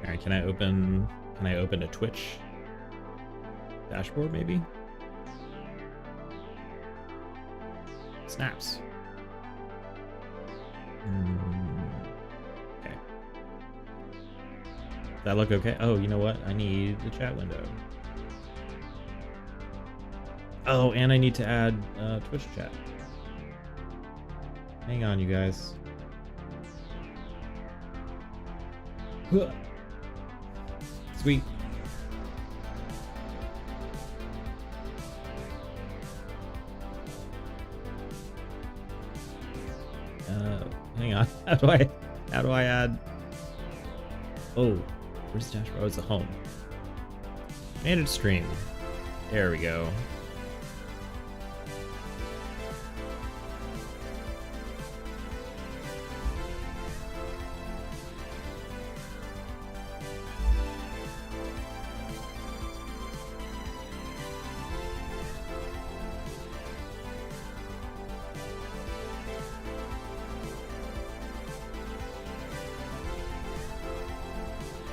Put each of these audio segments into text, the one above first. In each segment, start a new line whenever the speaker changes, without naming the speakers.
All right, can I open a Twitch dashboard maybe? Snaps. Okay. Does that look okay? Oh, you know what? I need the chat window. Oh, and I need to add Twitch chat. Hang on, you guys. Sweet. Hang on. How do I add? Oh, where's the dashboard? Oh, it's the home. Manage stream. There we go.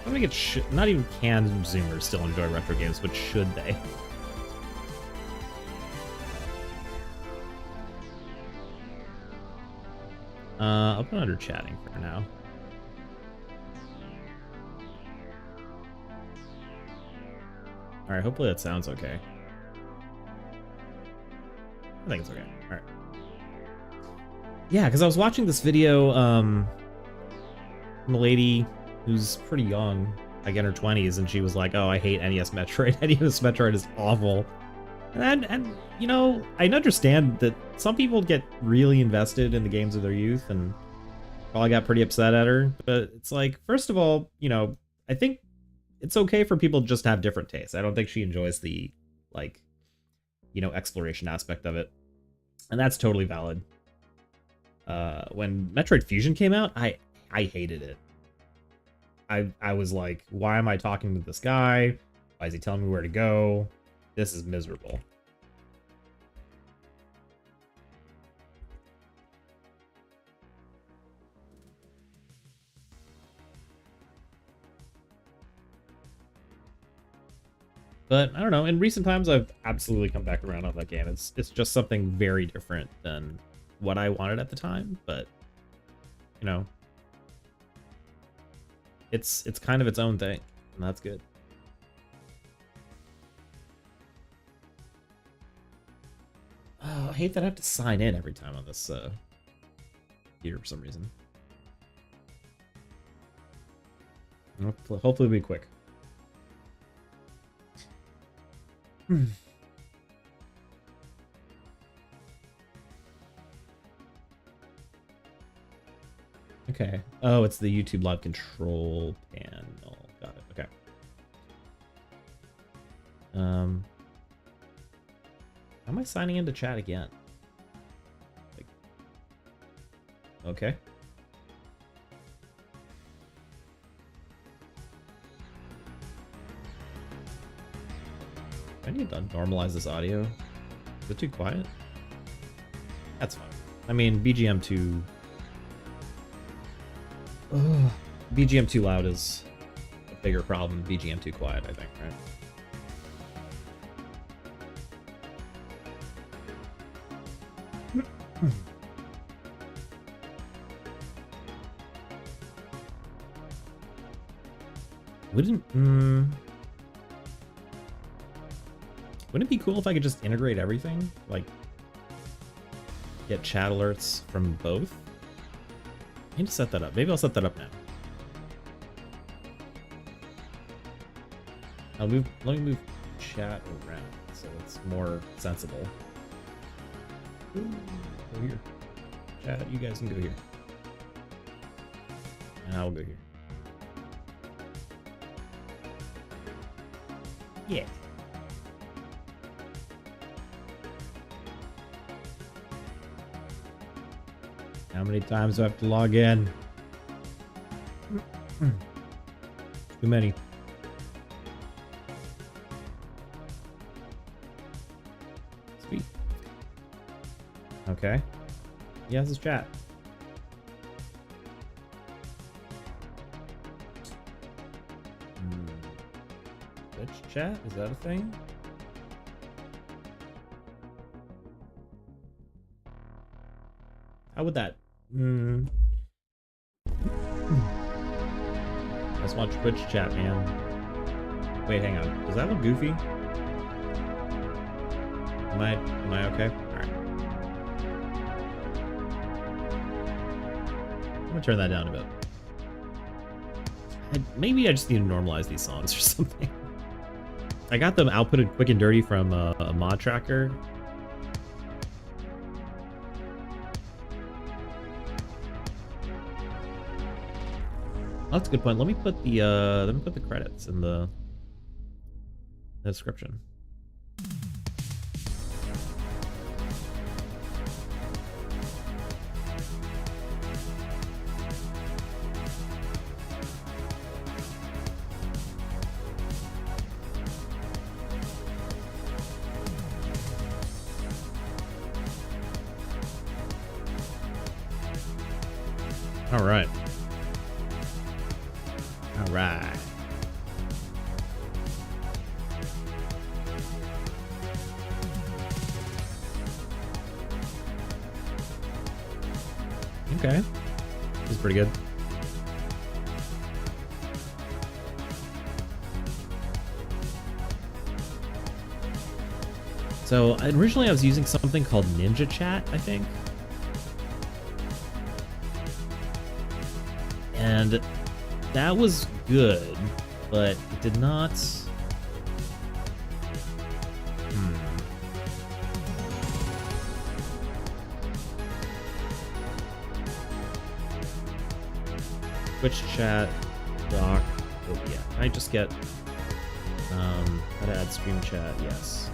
I think it should. Not even can Zoomers still enjoy retro games, but should they? I'll put under chatting for now. All right, hopefully that sounds okay. I think it's okay. All right. Yeah, because I was watching this video from a lady who's pretty young, like in her 20s, and she was like, "Oh, I hate NES Metroid. NES Metroid is awful." And you know, I understand that some people get really invested in the games of their youth and probably got pretty upset at her. But it's like, first of all, you know, I think it's okay for people to just have different tastes. I don't think she enjoys the, like, you know, exploration aspect of it. And that's totally valid. When Metroid Fusion came out, I hated it. I was like, why am I talking to this guy? Why is he telling me where to go? This is miserable. But I don't know. In recent times, I've absolutely come back around on that game. It's just something very different than what I wanted at the time. But you know, it's kind of its own thing, and that's good. Oh, I hate that I have to sign in every time on this here for some reason. Hopefully it'll be quick. Okay. Oh, it's the YouTube Live control panel. Got it. Okay. How am I signing into chat again? Like, okay. I need to normalize this audio. Is it too quiet? That's fine. I mean, BGM2... Ugh. BGM too loud is a bigger problem than BGM too quiet, I think, right? Wouldn't it be cool if I could just integrate everything? Like, get chat alerts from both? I need to set that up. Maybe I'll set that up now. Let me move chat around so it's more sensible. Ooh, go here. Chat, you guys can go here. And I'll go here. Yeah. How many times do I have to log in? Too many. Sweet. Okay. Yeah, this is chat. chat? Is that a thing? How would that? Let's watch Twitch chat, man. Wait, hang on. Does that look goofy? Am I okay? Alright. I'm gonna turn that down a bit. Maybe I just need to normalize these songs or something. I got them outputted quick and dirty from a mod tracker. Oh, that's a good point. Let me put the credits in the description. All right. All right. Okay. This is pretty good. So originally I was using something called Ninja Chat, I think. And that was good, but it did not... Twitch chat, doc, oh yeah, I just get, how to add stream chat, yes.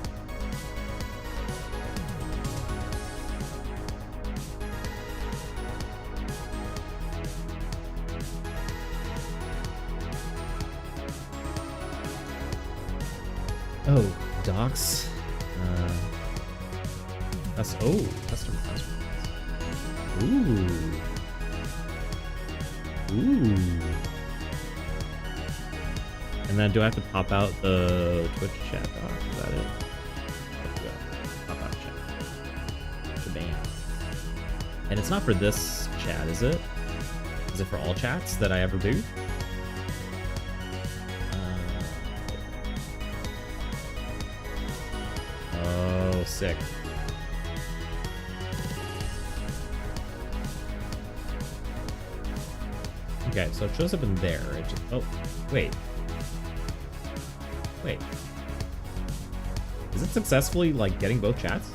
Oh, docs. That's custom passwords. Ooh. And then do I have to pop out the Twitch chat doc? Is that it? Yeah. Pop out chat. Shebang. And it's not for this chat, is it? Is it for all chats that I ever do? Oh, sick. Okay, so it shows up in there. It just, oh, wait. Wait. Is it successfully, like, getting both chats?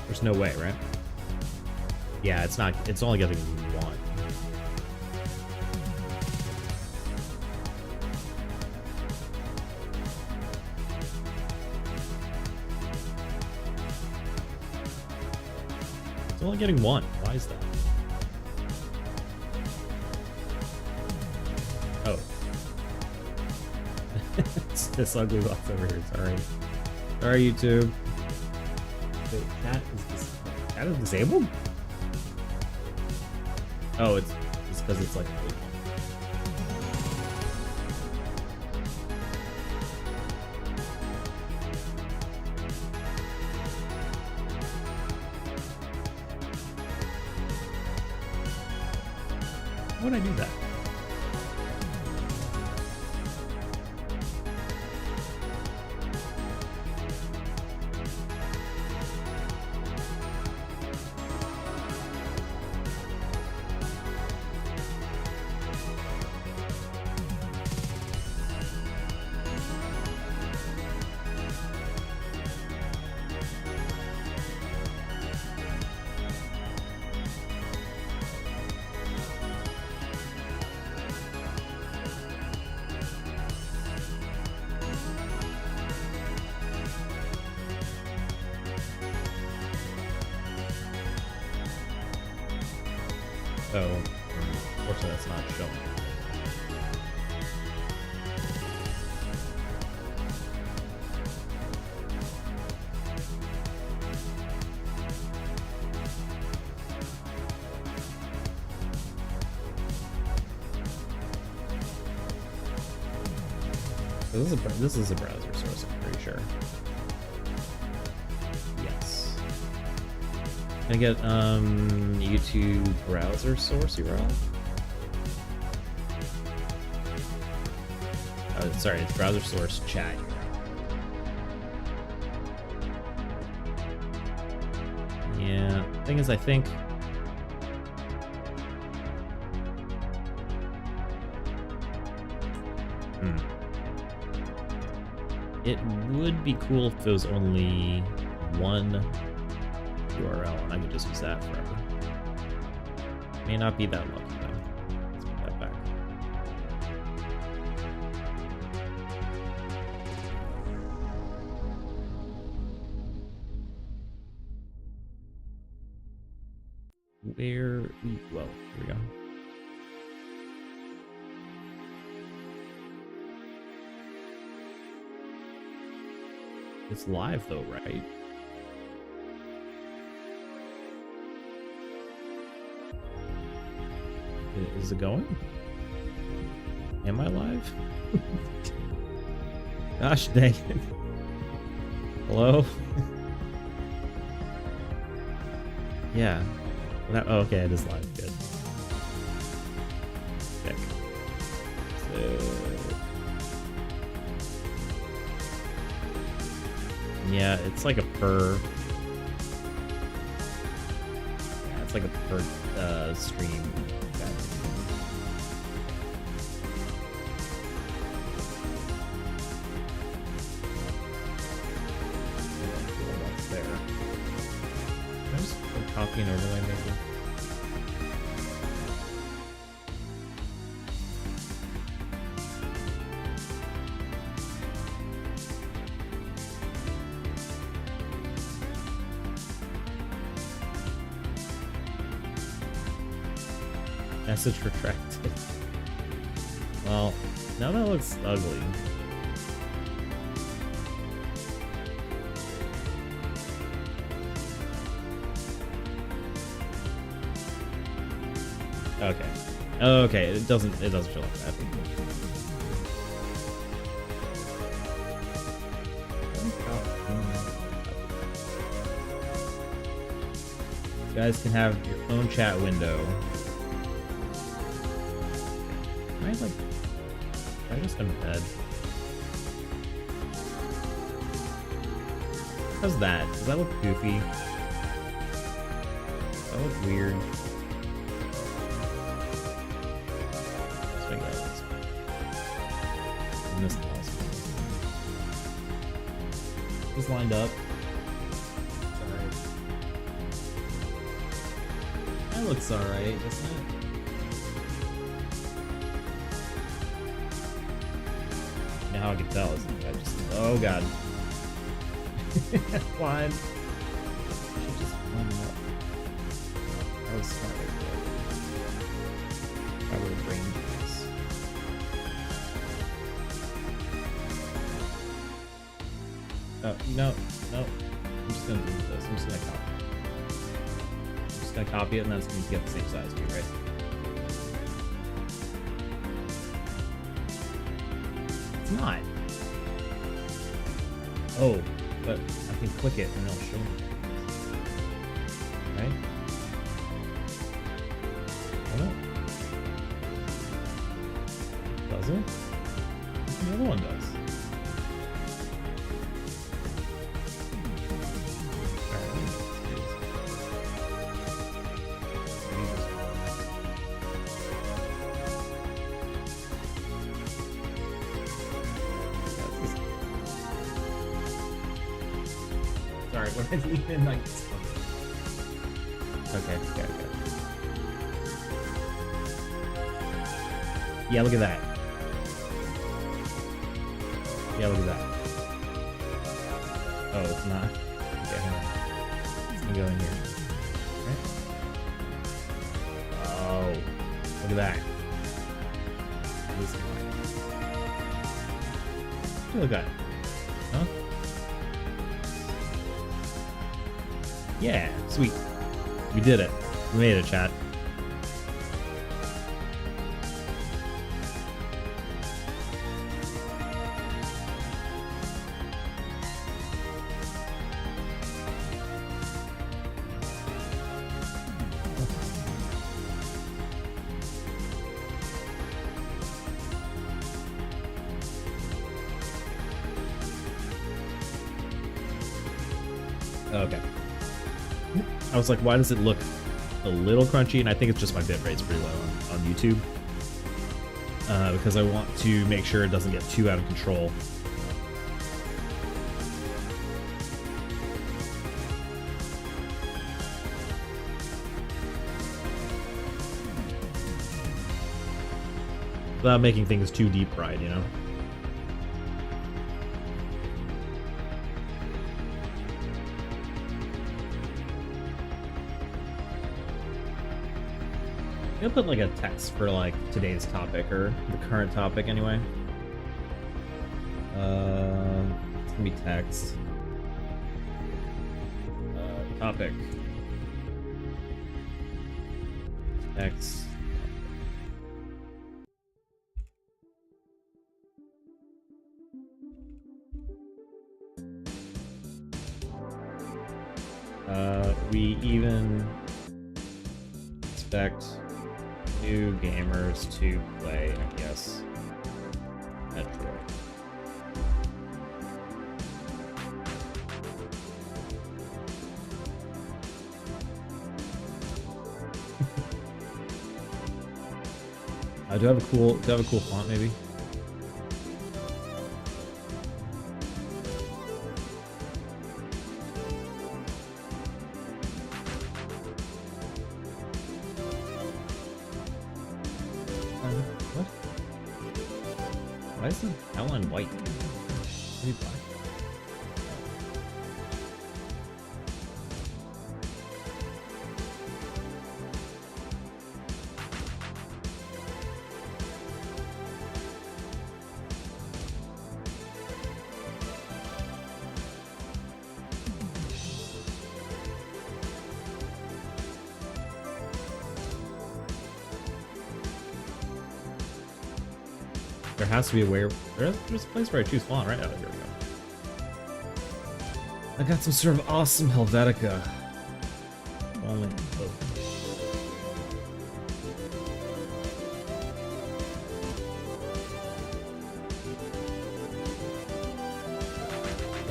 There's no way, right? Yeah, it's not, it's only getting one. It's only getting one. Why is that? Oh. It's this ugly box over here. Sorry. Sorry, YouTube. Wait, chat is disabled? Oh, it's because it's like a big one. How would I do that? So, unfortunately, that's not showing. This is a browser source, I'm pretty sure. Yes. Can I get YouTube browser source URL? Oh, sorry, it's browser source chat. Yeah, thing is, I think it would be cool if it was only one URL and I could just use that forever. May not be that lucky though. Let's put that back. Well, here we go. It's live though, right? Is it going? Am I live? Gosh dang it. Hello? Yeah. Oh, okay, it is live. Good. Sick. Yeah, it's like a per. Yeah, it's like a per stream. What's there? Can I just copy and overlay maybe? Message retracted. Well, now that looks ugly. Okay. Okay, it doesn't feel like that. You guys can have your own chat window. I just embed. How's that? Does that look goofy? Does that look weird? Let's make that this way. And this last one. This lined up. Alright. That looks alright, doesn't it? How I can tell is I just, oh god. Climb. Should just climb up. That was smart right there. Probably brain juice. Oh, no. I'm just gonna do this. I'm just gonna copy it. I'm just gonna copy it and that's gonna get the same size too, right? It's not. Oh, but I can click it and it'll show me. Right? Oh no. Does it? The other one does. When I leave in like okay. Yeah, look at that. Yeah, look at that. Oh, it's not. Okay, hang on. It's gonna go in here. Okay. Oh, look at that. This is look at that. Huh? Yeah, sweet. We did it. We made it, chat. Okay. I was like, why does it look a little crunchy? And I think it's just my bitrate's pretty low on YouTube. Because I want to make sure it doesn't get too out of control. Without making things too deep fried, you know? I'm gonna put like a text for like today's topic, or the current topic anyway. It's gonna be text. Topic. Text. We even expect new gamers to play, I guess, Metroid. Do I have a cool font maybe? What? Why is the outline white? Maybe black. There has to be a way. There's a place where I choose font, right? Oh, here we go. I got some sort of awesome Helvetica. Only. Oh.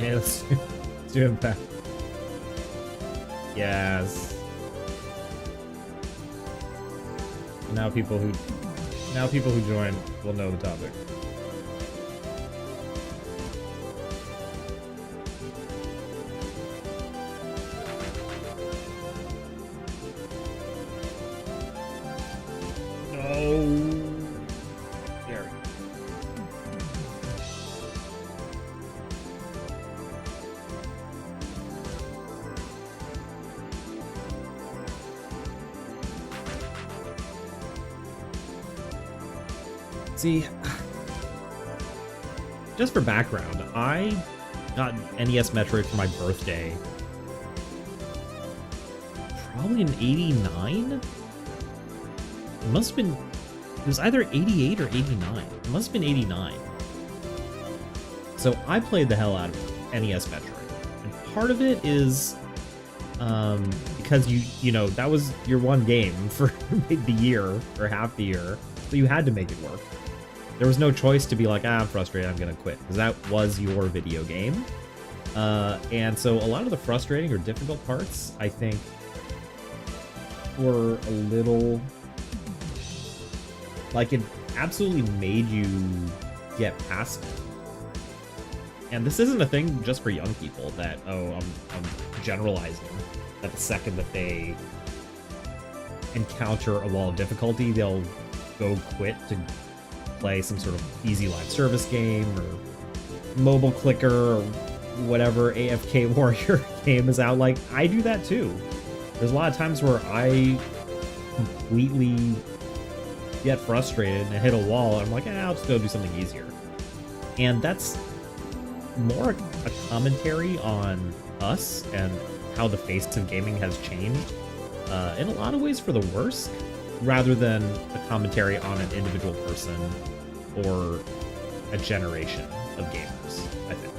Yeah, let's do it back. Yes. Now people who join will know the topic. No. There. See, just for background, I got NES Metroid for my birthday probably in '89. It must have been, it was either 88 or 89. It must have been 89. So I played the hell out of NES Metroid. And part of it is because you know, that was your one game for the year or half the year. So you had to make it work. There was no choice to be like, I'm frustrated, I'm gonna quit, because that was your video game. And so a lot of the frustrating or difficult parts, I think, were a little, like, it absolutely made you get past it. And this isn't a thing just for young people that, oh, I'm generalizing, that the second that they encounter a wall of difficulty, they'll go quit to play some sort of easy live service game or mobile clicker or whatever AFK warrior game is out. Like, I do that too. There's a lot of times where I completely get frustrated and hit a wall and I'm like, I'll just go do something easier. And that's more a commentary on us and how the face of gaming has changed in a lot of ways for the worse, rather than a commentary on an individual person or a generation of gamers, I think.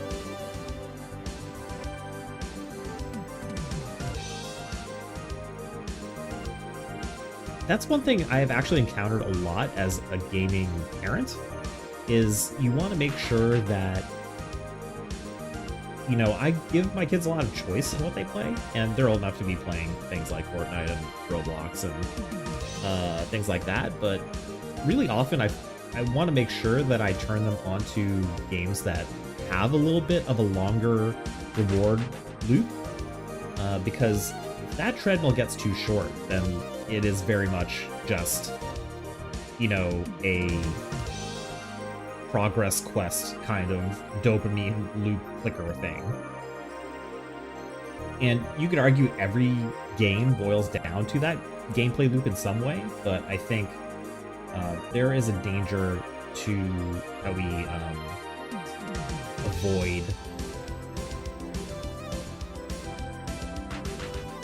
That's one thing I have actually encountered a lot as a gaming parent, is you want to make sure that you know, I give my kids a lot of choice in what they play, and they're old enough to be playing things like Fortnite and Roblox and things like that. But really often, I want to make sure that I turn them onto games that have a little bit of a longer reward loop, because if that treadmill gets too short, then it is very much just, you know, a progress quest kind of dopamine loop clicker thing. And you could argue every game boils down to that gameplay loop in some way, but I think there is a danger to how we avoid.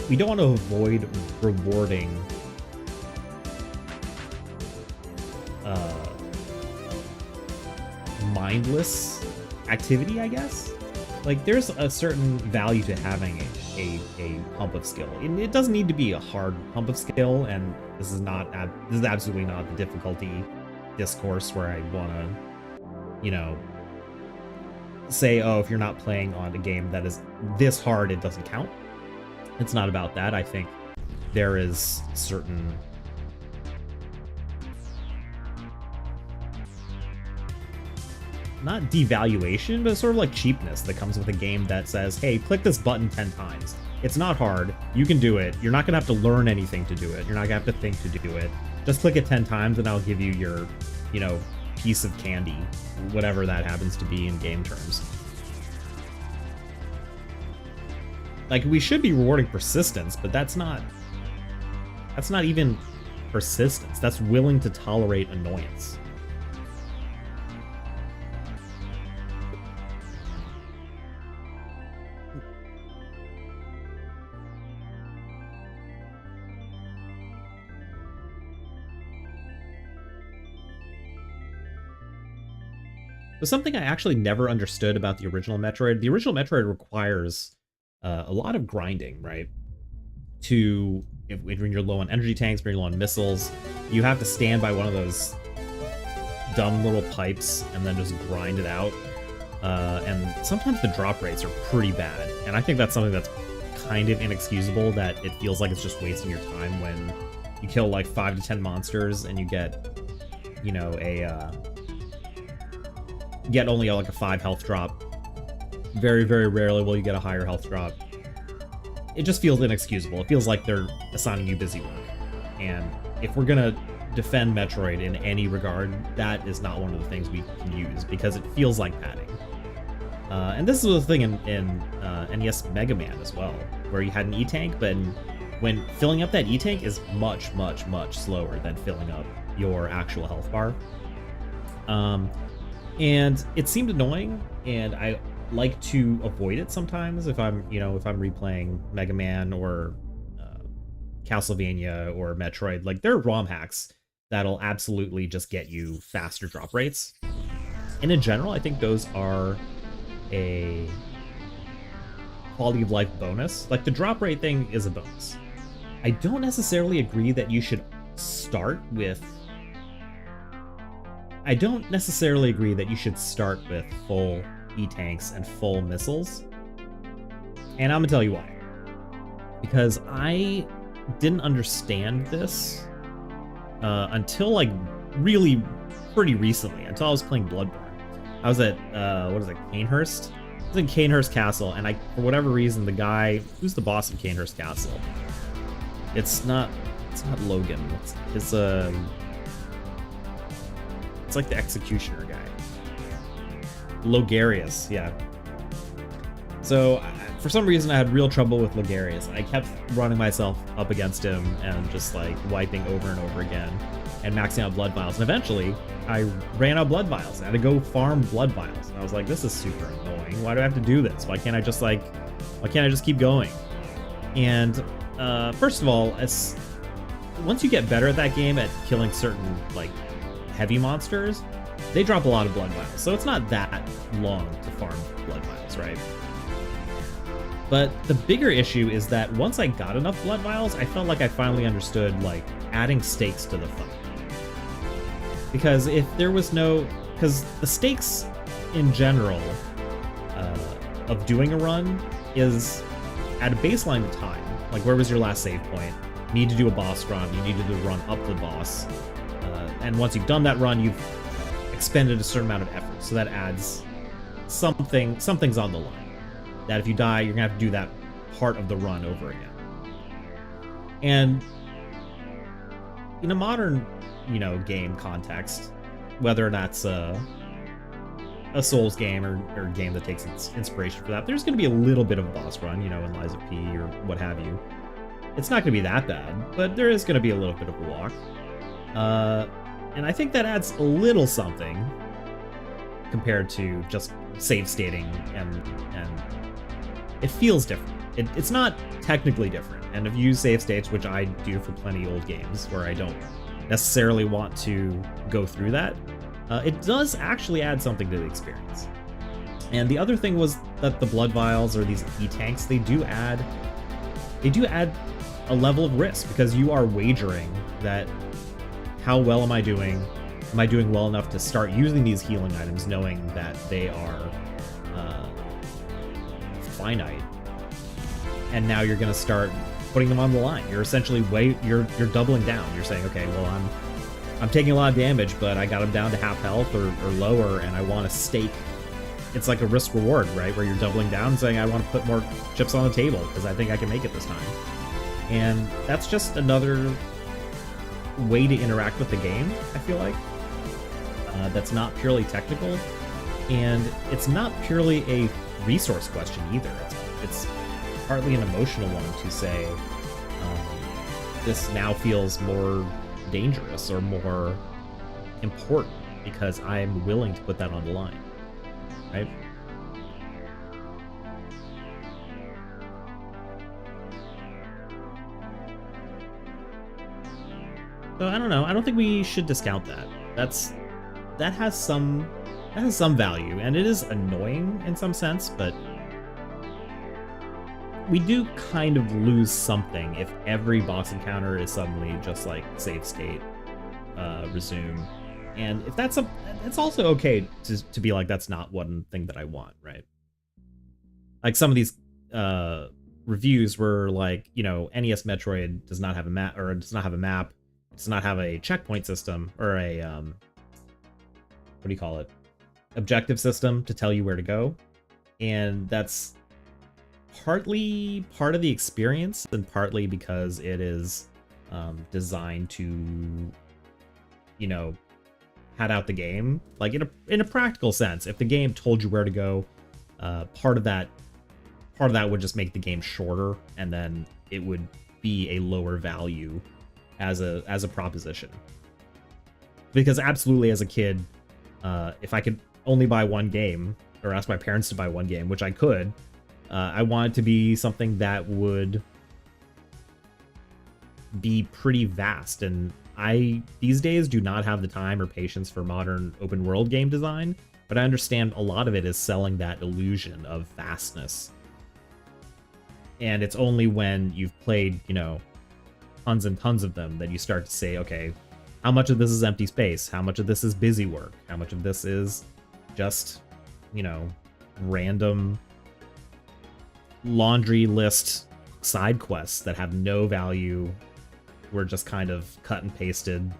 We don't want to avoid rewarding mindless activity, I guess. Like, there's a certain value to having a pump of skill. And it doesn't need to be a hard pump of skill, and this is absolutely not the difficulty discourse where I want to, you know, say, oh, if you're not playing on a game that is this hard, it doesn't count. It's not about that. I think there is certain not devaluation, but sort of like cheapness that comes with a game that says, hey, click this button 10 times. It's not hard. You can do it. You're not going to have to learn anything to do it. You're not going to have to think to do it. Just click it 10 times and I'll give you your, you know, piece of candy, whatever that happens to be in game terms. Like, we should be rewarding persistence, but that's not even persistence. That's willing to tolerate annoyance. So something I actually never understood about the original Metroid. The original Metroid requires a lot of grinding, right? When you're low on energy tanks, when you're low on missiles, you have to stand by one of those dumb little pipes and then just grind it out. And sometimes the drop rates are pretty bad. And I think that's something that's kind of inexcusable, that it feels like it's just wasting your time when you kill like 5 to 10 monsters and you get, you know, get only like a 5 health drop. Very, very rarely will you get a higher health drop. It just feels inexcusable. It feels like they're assigning you busy work. And if we're gonna defend Metroid in any regard, that is not one of the things we can use, because it feels like padding. And this is the thing in NES Mega Man as well, where you had an E-Tank, but when filling up that E-Tank is much, much, much slower than filling up your actual health bar. And it seemed annoying, and I like to avoid it sometimes if I'm replaying Mega Man or Castlevania or Metroid. Like, there are ROM hacks that'll absolutely just get you faster drop rates. And in general, I think those are a quality of life bonus. Like, the drop rate thing is a bonus. I don't necessarily agree that you should start with full E-Tanks and full missiles. And I'm gonna tell you why. Because I didn't understand this until, like, really pretty recently, until I was playing Bloodborne. I was at, Cainhurst? I was in Cainhurst Castle, and for whatever reason, the guy, who's the boss of Cainhurst Castle? It's not Logan. It's like the executioner guy. Logarius, yeah. So, for some reason, I had real trouble with Logarius. I kept running myself up against him and just, like, wiping over and over again and maxing out blood vials. And eventually, I ran out of blood vials. I had to go farm blood vials. And I was like, this is super annoying. Why do I have to do this? Why can't I just keep going? And, first of all, once you get better at that game at killing certain, like, heavy monsters, they drop a lot of blood vials, so it's not that long to farm blood vials, right? But the bigger issue is that once I got enough blood vials, I felt like I finally understood, like, adding stakes to the fight. Because because the stakes in general of doing a run is at a baseline of time. Like, where was your last save point? You need to do a boss run. You need to do a run up the boss. And once you've done that run, you've expended a certain amount of effort. So that adds something's on the line. That if you die, you're gonna have to do that part of the run over again. And in a modern, game context, whether that's a Souls game or a game that takes its inspiration for that, there's going to be a little bit of a boss run, in Lies of P or what have you. It's not going to be that bad, but there is going to be a little bit of a walk. And I think that adds a little something compared to just save stating, and it feels different. It's not technically different, and if you use save states, which I do for plenty old games where I don't necessarily want to go through that, it does actually add something to the experience. And the other thing was that the blood vials, or these E-tanks, they do add a level of risk, because you are wagering that, how well am I doing? Am I doing well enough to start using these healing items, knowing that they are finite? And now you're going to start putting them on the line. You're essentially you're doubling down. You're saying, okay, well, I'm taking a lot of damage, but I got them down to half health or lower, and I want to stake. It's like a risk reward, right? Where you're doubling down and saying, I want to put more chips on the table because I think I can make it this time. And that's just another way to interact with the game, I feel like. That's not purely technical, and it's not purely a resource question either. It's partly an emotional one to say, this now feels more dangerous or more important because I'm willing to put that on the line, right? So I don't know. I don't think we should discount that. That has some value, and it is annoying in some sense, but we do kind of lose something if every boss encounter is suddenly just like save state, resume. And if it's also okay to be like, that's not one thing that I want, right? Like some of these reviews were like, NES Metroid does not have a map, or does not have a map, does not have a checkpoint system, or a what do you call it? Objective system to tell you where to go. And that's partly part of the experience, and partly because it is designed to, pad out the game. Like in a practical sense, if the game told you where to go, part of that would just make the game shorter, and then it would be a lower value as a proposition. Because absolutely, as a kid, if I could only buy one game, or ask my parents to buy one game, which I could, I want it to be something that would be pretty vast. And I, these days, do not have the time or patience for modern open world game design, but I understand a lot of it is selling that illusion of vastness. And it's only when you've played, tons and tons of them that you start to say, okay, how much of this is empty space? How much of this is busy work? How much of this is just, random laundry list side quests that have no value, were just kind of cut and pasted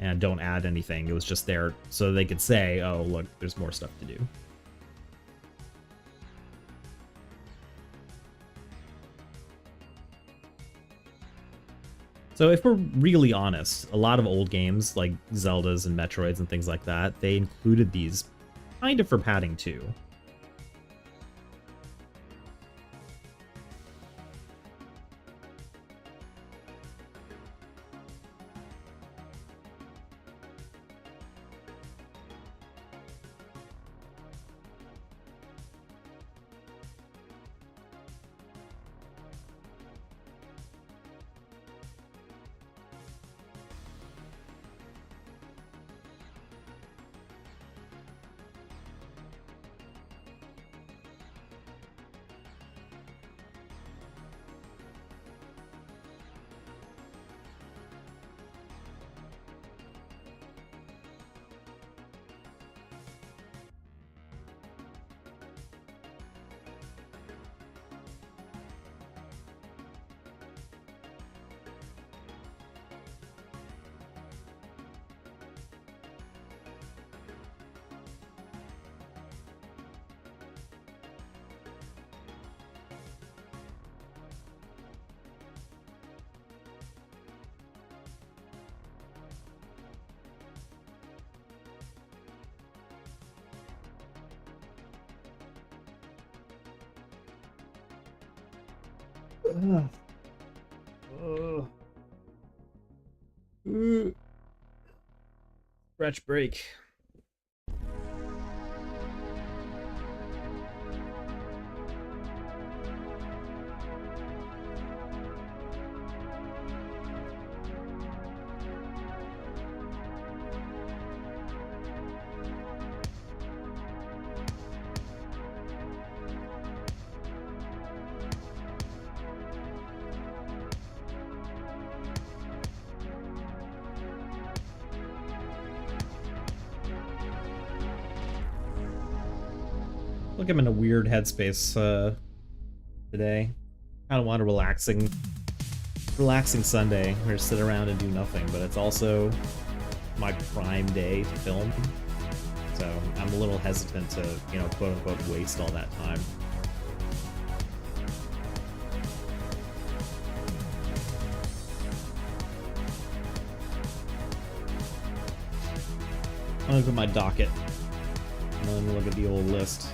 and don't add anything. It was just there so they could say, oh, look, there's more stuff to do. So if we're really honest, a lot of old games like Zeldas and Metroids and things like that, they included these kind of for padding too. Ugh. Stretch break. Look, I'm in a weird headspace today. Kind of want a relaxing Sunday where I sit around and do nothing, but it's also my prime day to film. So I'm a little hesitant to, you know, quote unquote waste all that time. I'm gonna look at my docket. I'm gonna look at the old list.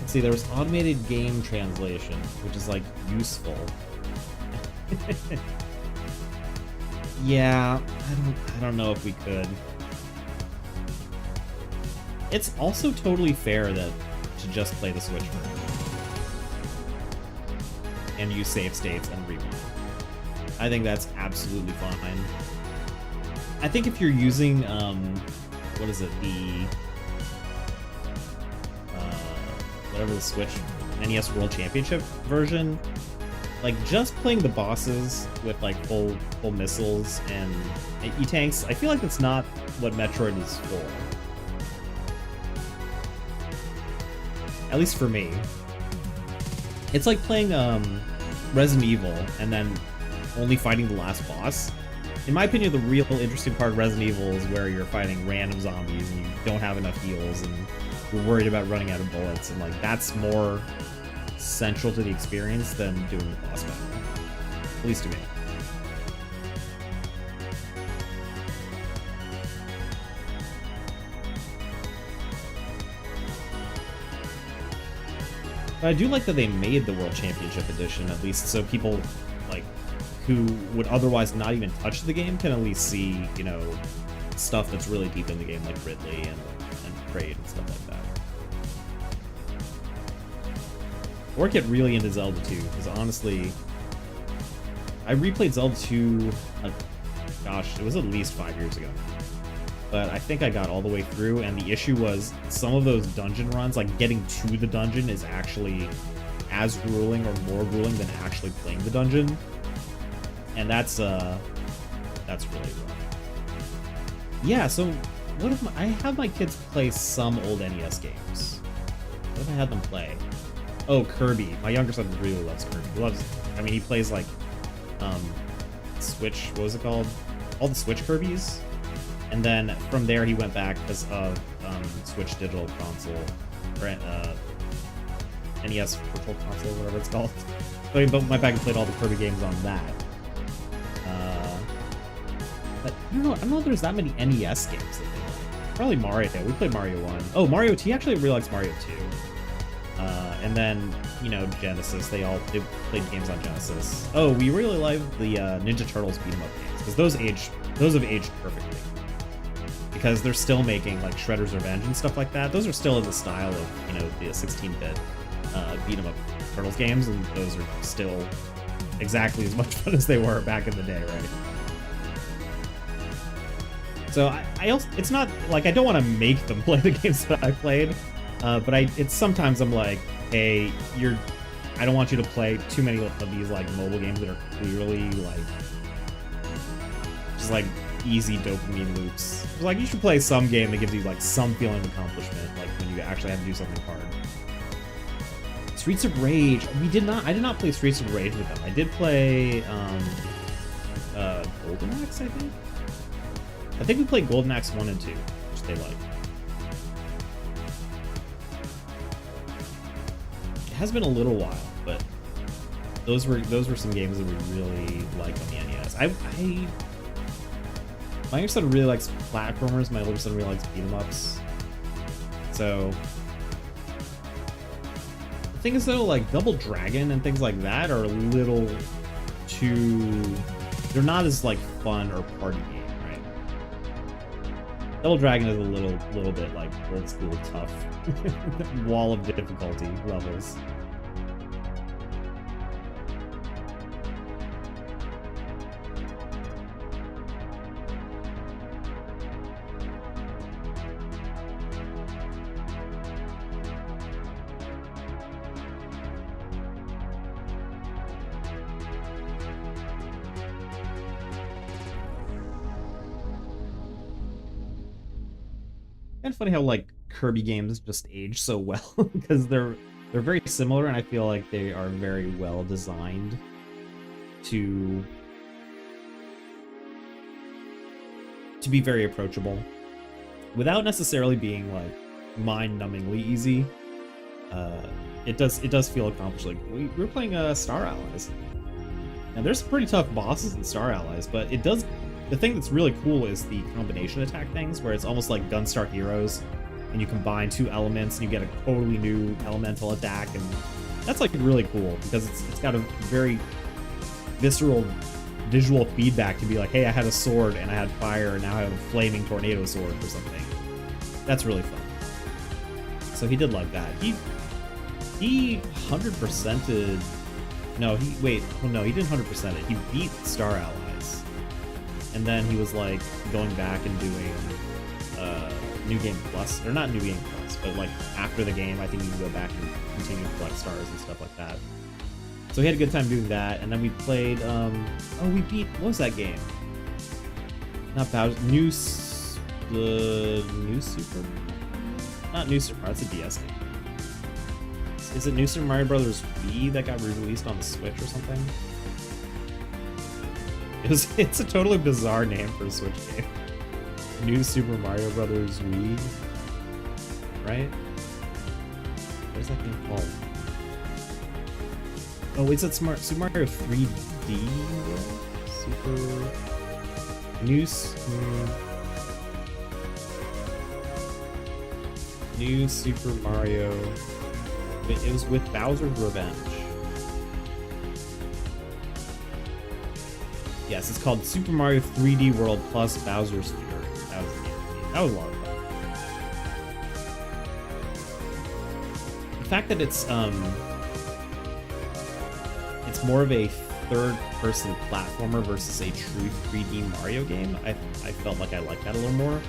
See, there was automated game translation, which is like useful. Yeah, I don't know if we could. It's also totally fair that to just play the Switch version and use save states and rewind. I think that's absolutely fine. I think if you're using what is it, the whatever the Switch NES World Championship version, like just playing the bosses with like full missiles and E-tanks, I feel like that's not what Metroid is for. At least for me. It's like playing Resident Evil and then only fighting the last boss. In my opinion, the real interesting part of Resident Evil is where you're fighting random zombies and you don't have enough heals and you're worried about running out of bullets, and like that's more central to the experience than doing the boss battle. At least to me. But I do like that they made the World Championship Edition, at least so people like who would otherwise not even touch the game can at least see, you know, stuff that's really deep in the game, like Ridley and Kraid and stuff like that. Or get really into Zelda 2, because honestly, I replayed Zelda 2, like, gosh, it was at least 5 years ago. But I think I got all the way through, and the issue was some of those dungeon runs, like getting to the dungeon is actually as grueling or more grueling than actually playing the dungeon. And that's really rough. Yeah, so what if I have my kids play some old NES games? What if I had them play? Oh, Kirby. My younger son really loves Kirby. He loves, I mean, he plays like Switch, what was it called? All the Switch Kirbys. And then from there he went back because of Switch Digital Console, or NES Virtual Console, whatever it's called. So he went back and played all the Kirby games on that. But I don't know if there's that many NES games that they like. Probably Mario. We played Mario 1. Oh, Mario 2. He actually really likes Mario 2. And then, you know, Genesis. They played games on Genesis. Oh, we really like the Ninja Turtles beat 'em up games because those have aged perfectly. Because they're still making like Shredder's Revenge and stuff like that. Those are still in the style of, you know, the 16-bit beat 'em up Turtles games, and those are still exactly as much fun as they were back in the day, right? So I also, it's not like I don't want to make them play the games that I played, but it's sometimes I'm like, hey, I don't want you to play too many of these like mobile games that are clearly like just like easy dopamine loops. Like, you should play some game that gives you like some feeling of accomplishment, like when you actually have to do something hard. Streets of Rage. I did not play Streets of Rage with them. I did play Golden Axe, I think we played Golden Axe 1 and 2, which they like. has been a little while, but those were some games that we really liked on the NES. My younger son really likes platformers. My older son really likes beat 'em ups. So the thing is though, like Double Dragon and things like that are a little too. They're not as like fun or party game, right? Double Dragon is a little bit like old school tough wall of difficulty levels. And funny how like Kirby games just age so well because they're very similar, and I feel like they are very well designed to be very approachable without necessarily being like mind-numbingly easy. It does feel accomplished. Like we're playing Star Allies, and there's some pretty tough bosses in Star Allies, but it does. The thing that's really cool is the combination attack things, where it's almost like Gunstar Heroes, and you combine two elements and you get a totally new elemental attack, and that's like really cool because it's got a very visceral visual feedback to be like, hey, I had a sword and I had fire, and now I have a flaming tornado sword or something. That's really fun. So he did like that. He 100%ed. No, he didn't 100% it. He beat Star Allies. And then he was like going back and doing New Game Plus, or not New Game Plus, but like after the game, I think you can go back and continue to collect stars and stuff like that. So he had a good time doing that. And then we played, we beat, what was that game? Not Bowser, New Super? Not New Super Mario, it's a DS game. Is it New Super Mario Bros. Wii that got re-released on the Switch or something? It's a totally bizarre name for a Switch game. New Super Mario Brothers Wii, right? What's that game called? Oh, is it Super Mario 3D? New Super Mario. It was with Bowser's Revenge. Yes, it's called Super Mario 3D World plus Bowser's Fury. That was a lot of fun. The fact that it's more of a third-person platformer versus a true 3D Mario game, I felt like I liked that a little more.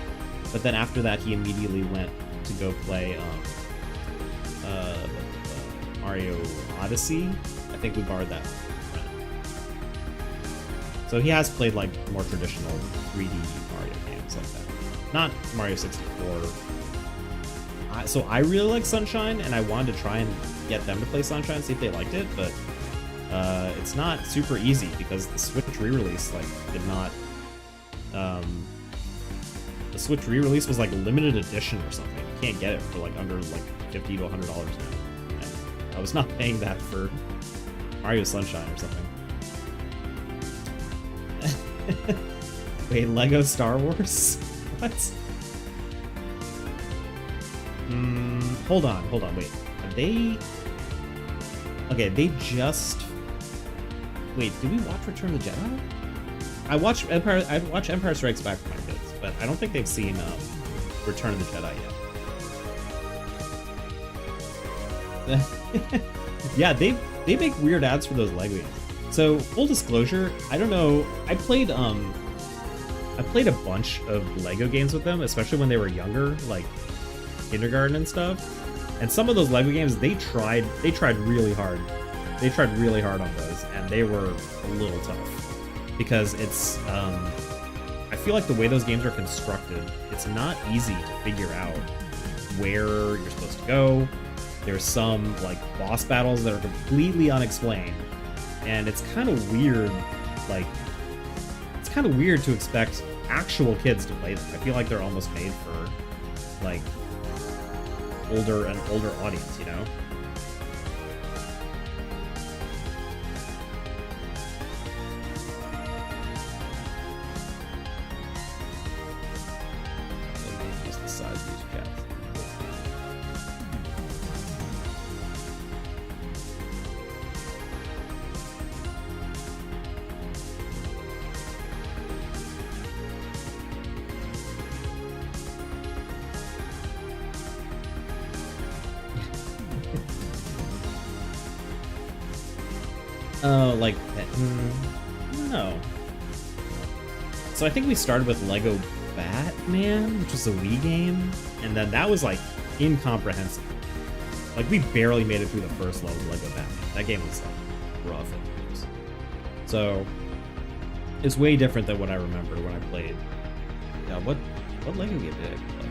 But then after that, he immediately went to go play Mario Odyssey. I think we borrowed that. So he has played like more traditional 3D Mario games like that. Not Mario 64. So I really like Sunshine, and I wanted to try and get them to play Sunshine, see if they liked it, but it's not super easy because the Switch re-release like did not. The Switch re-release was like limited edition or something. You can't get it for like under like $50 to $100 now. And I was not paying that for Mario Sunshine or something. Wait, Lego Star Wars? What? Hold on, wait. Are they... Okay, they just... Wait, did we watch Return of the Jedi? I watched Empire Strikes Back for my kids, but I don't think they've seen Return of the Jedi yet. Yeah, they make weird ads for those Lego games. So, full disclosure, I don't know, I played a bunch of Lego games with them, especially when they were younger, like kindergarten and stuff. And some of those Lego games, they tried really hard. They tried really hard on those, and they were a little tough. Because it's, I feel like the way those games are constructed, it's not easy to figure out where you're supposed to go. There's some, like, boss battles that are completely unexplained. And it's kind of weird, like, it's kind of weird to expect actual kids to play them. I feel like they're almost made for, like, an older audience, you know? Like, no. So I think we started with Lego Batman, which was a Wii game, and then that was like incomprehensible. Like we barely made it through the first level of Lego Batman. That game was like rough at times. So it's way different than what I remember when I played. Yeah, what Lego game did I play?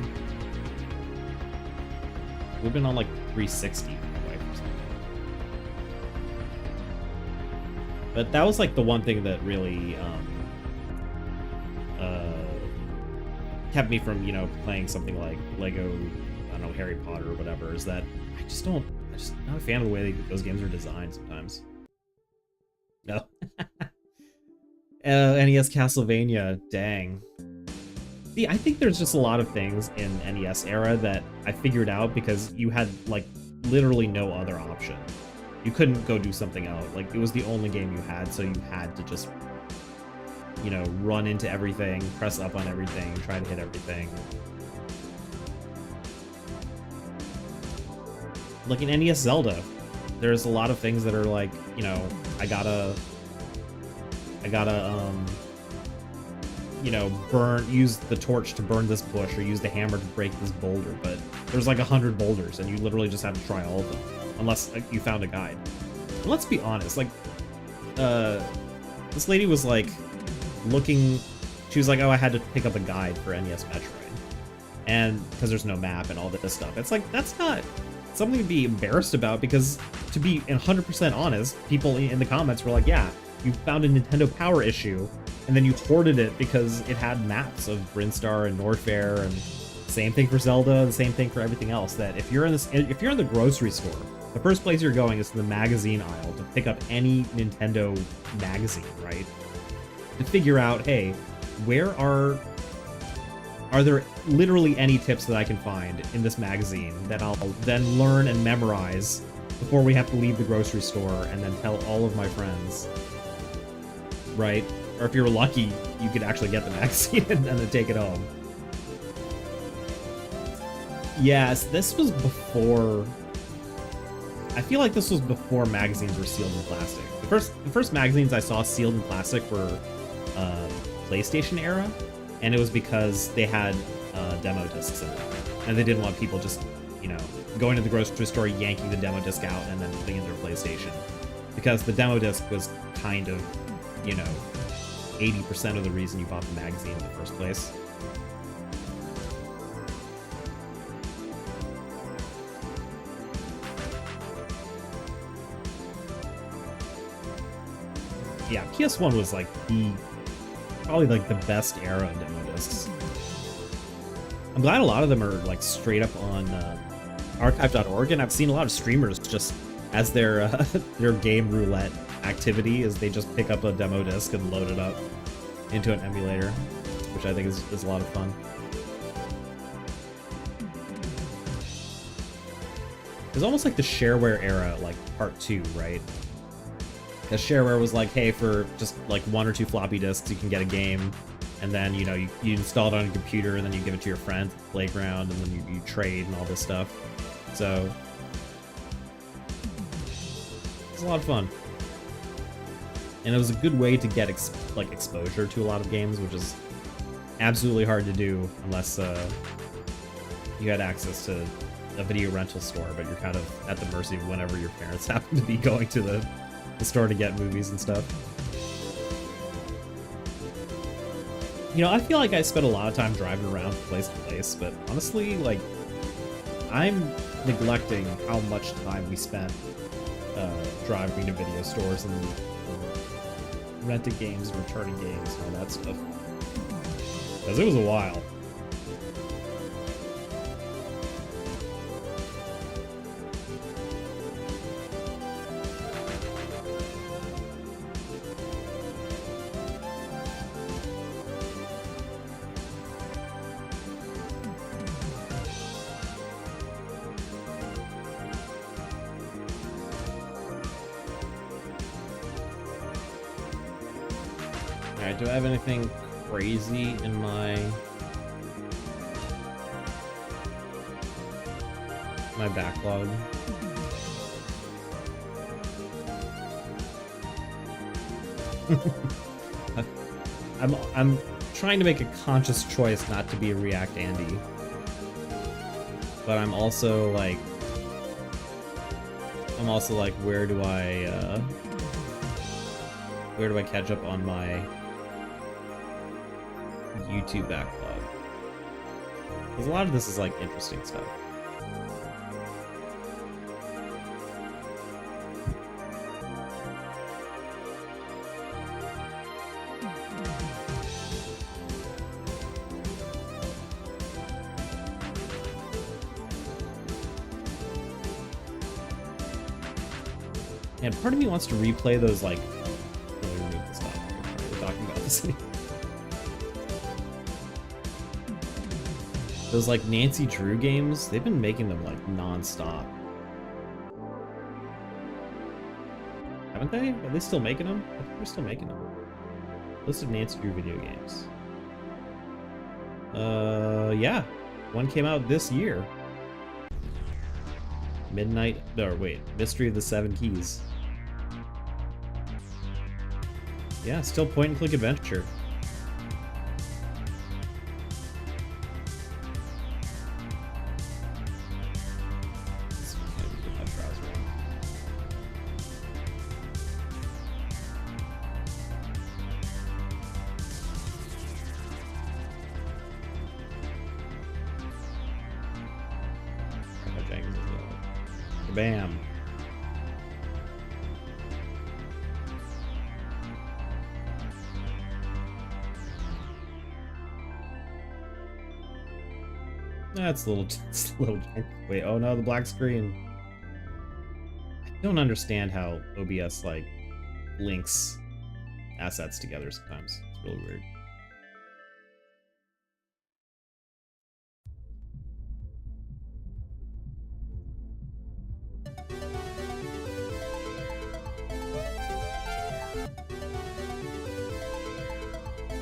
We've been on like 360 or something. But that was like the one thing that really kept me from, you know, playing something like Lego, I don't know, Harry Potter or whatever, is that I'm just not a fan of the way those games are designed sometimes. No. NES Castlevania, dang. See, I think there's just a lot of things in NES era that I figured out because you had, like, literally no other option. You couldn't go do something else. Like, it was the only game you had, so you had to just, you know, run into everything, press up on everything, try to hit everything. Like in NES Zelda, there's a lot of things that are like, you know, I gotta, you know, use the torch to burn this bush or use the hammer to break this boulder, but there's like 100 boulders and you literally just have to try all of them, unless you found a guide. And let's be honest, like, this lady was like, she was like, oh, I had to pick up a guide for NES Metroid, and because there's no map and all this stuff. It's like, that's not something to be embarrassed about, because to be 100% honest, people in the comments were like, yeah, you found a Nintendo Power issue and then you hoarded it because it had maps of Brinstar and Norfair, and same thing for Zelda, the same thing for everything else. That if you're in the grocery store, the first place you're going is to the magazine aisle to pick up any Nintendo magazine, right? To figure out, hey, where are there literally any tips that I can find in this magazine that I'll then learn and memorize before we have to leave the grocery store and then tell all of my friends, right? Or if you're lucky, you could actually get the magazine and then take it home. Yes, this was before... I feel like this was before magazines were sealed in plastic. The first magazines I saw sealed in plastic were PlayStation era, and it was because they had demo discs in them, and they didn't want people just, you know, going to the grocery store, yanking the demo disc out, and then putting it in their PlayStation, because the demo disc was kind of, you know, 80% of the reason you bought the magazine in the first place. Yeah, PS1 was like probably like the best era of demo discs. I'm glad a lot of them are like straight up on archive.org, and I've seen a lot of streamers just as their game roulette activity is they just pick up a demo disc and load it up into an emulator, which I think is a lot of fun. It's almost like the shareware era, like part 2, right? Because shareware was like, hey, for just like 1 or 2 floppy disks, you can get a game, and then, you know, you install it on your computer, and then you give it to your friends at the playground, and then you trade and all this stuff. So it's a lot of fun. And it was a good way to get exposure to a lot of games, which is absolutely hard to do unless you had access to a video rental store, but you're kind of at the mercy of whenever your parents happen to be going to the store to get movies and stuff. You know, I feel like I spent a lot of time driving around from place to place, but honestly, like, I'm neglecting how much time we spent driving to video stores and renting games, returning games, and all that stuff. Because it was a while. Alright, do I have anything crazy in my backlog? I'm trying to make a conscious choice not to be a React Andy. But I'm also like, where do I catch up on my YouTube backlog? Because a lot of this is like interesting stuff. And part of me wants to replay those, like, let me remove this stuff. We're talking about this anymore. Those, like, Nancy Drew games, they've been making them, like, non-stop. Haven't they? Are they still making them? I think they're still making them. List of Nancy Drew video games. Yeah. One came out this year. Mystery of the Seven Keys. Yeah, still point and click adventure. Bam. That's a little wait, oh no, the black screen. I don't understand how OBS like links assets together sometimes. It's really weird.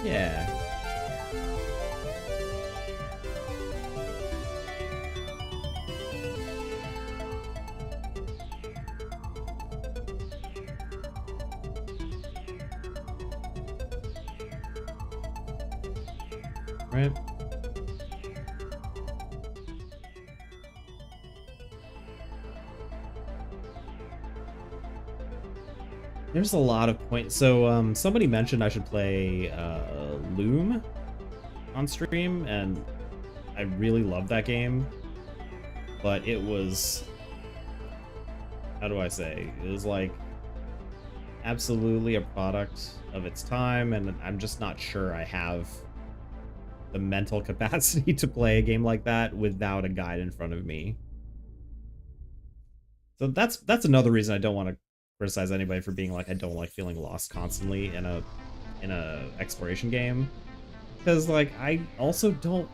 Yeah. Right. There's a lot of points. So somebody mentioned I should play Loom on stream, and I really love that game, but it was, how do I say, it was like absolutely a product of its time, and I'm just not sure I have the mental capacity to play a game like that without a guide in front of me. So that's another reason I don't want to criticize anybody for being like, I don't like feeling lost constantly in a exploration game, because like I also don't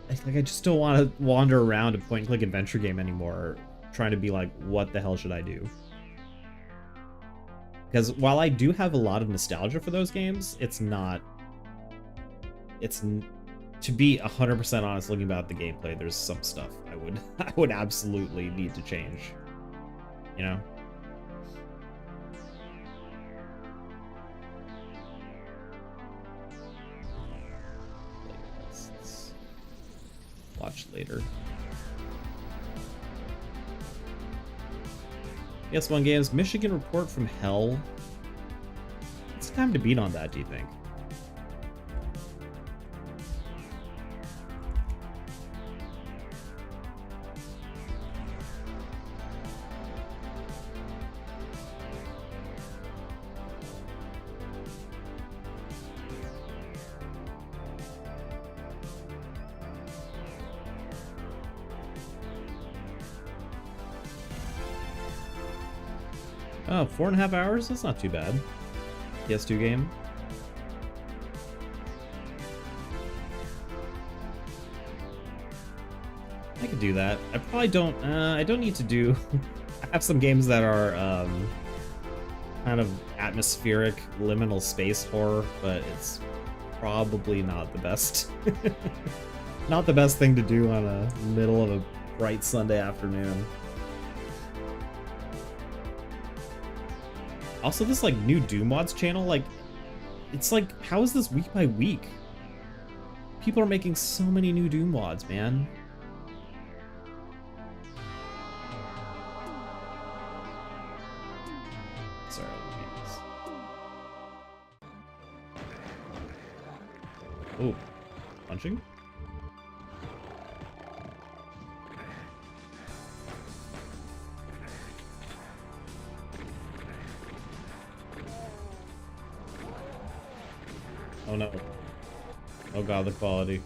I just don't want to wander around a point and click adventure game anymore trying to be like, what the hell should I do? Because while I do have a lot of nostalgia for those games, it's to be 100% honest looking about the gameplay, there's some stuff I would absolutely need to change, you know? Watch later. PS1 Games, Michigan Report from Hell. It's time to beat on that, do you think? Oh, 4.5 hours? That's not too bad. PS2 game. I could do that. I probably don't, I don't need to do... I have some games that are, kind of atmospheric, liminal space horror, but it's probably not the best. Not the best thing to do on a middle of a bright Sunday afternoon. Also, this like new Doom mods channel, like, it's like, how is this week by week? People are making so many new Doom mods, man. Sorry, oh, punching? Oh no. Oh god, the quality.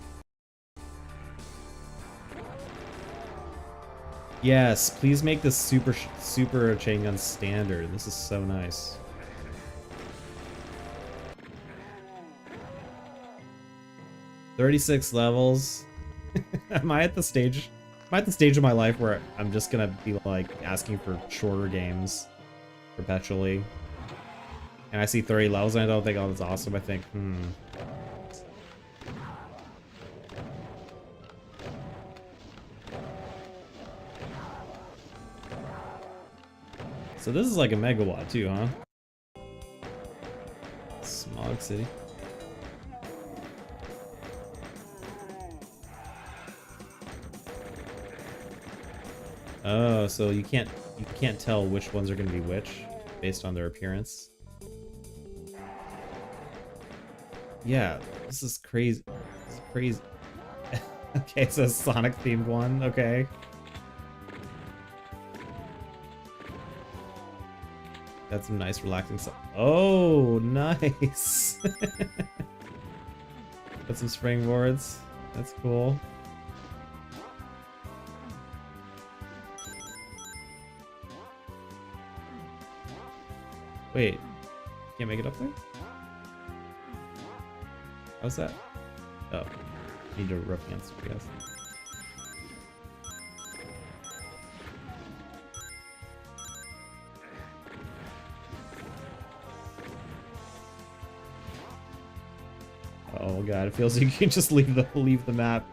Yes, please make this super chain gun standard. This is so nice. $36 levels. Am I at the stage? Am I at the stage of my life where I'm just gonna be like asking for shorter games perpetually? And I see 30 levels and I don't think, oh, that's awesome. I think, So this is like a megawatt too, huh? Smog City. Oh, so you can't tell which ones are gonna be which based on their appearance. Yeah, this is crazy. This is crazy. Okay, so Sonic themed one. Okay. Got some nice relaxing stuff. Oh, nice. Got some springboards. That's cool. Wait, can't make it up there? How's that? Oh, need to rub against it, I guess. Oh god, it feels like you can just leave the map,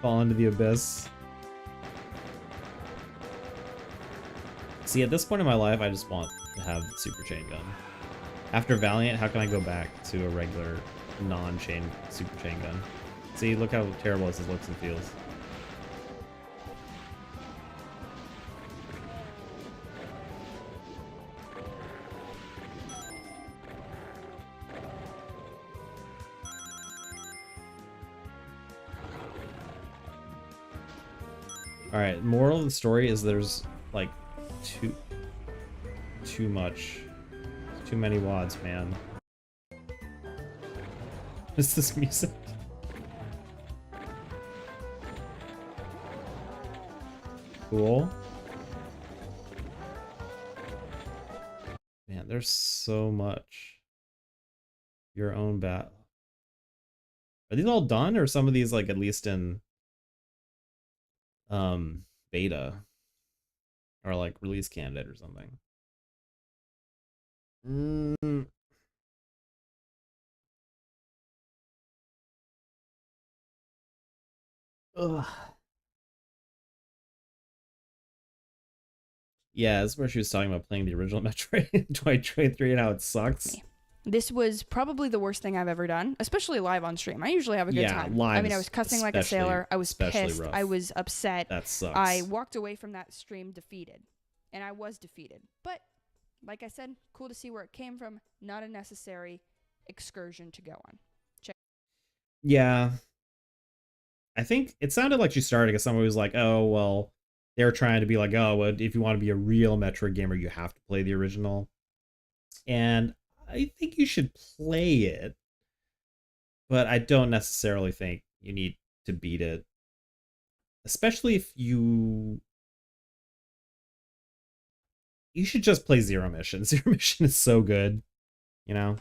fall into the abyss. See, at this point in my life, I just want to have the super chain gun. After Valiant, how can I go back to a regular non-chain super chain gun? See, look how terrible this looks and feels. Alright, moral of the story is there's like too much. Too many wads, man. What's this music? Cool. Man, there's so much. Your own battle. Are these all done, or some of these like at least in beta or like release candidate or something? Ugh. Yeah, that's where she was talking about playing the original Metroid in 2023 and how it sucks.
This was probably the worst thing I've ever done, especially live on stream. I usually have a good time.
Live,
I mean, I was cussing like a sailor. I was pissed.
Rough.
I was upset.
That sucks.
I walked away from that stream defeated. And I was defeated. But, like I said, cool to see where it came from. Not a necessary excursion to go on.
Yeah. I think it sounded like she started because somebody was like, oh, well, they're trying to be like, oh, well, if you want to be a real Metroid gamer, you have to play the original. And I think you should play it, but I don't necessarily think you need to beat it. Especially if you should just play Zero Mission. Zero Mission is so good, you know?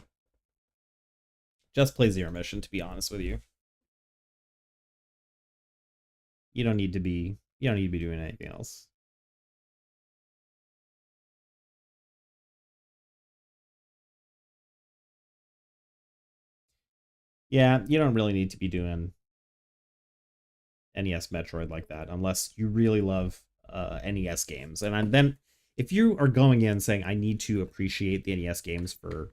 Just play Zero Mission, to be honest with you. You don't need to be doing anything else. Yeah, you don't really need to be doing NES Metroid like that unless you really love NES games. And then if you are going in saying I need to appreciate the NES games for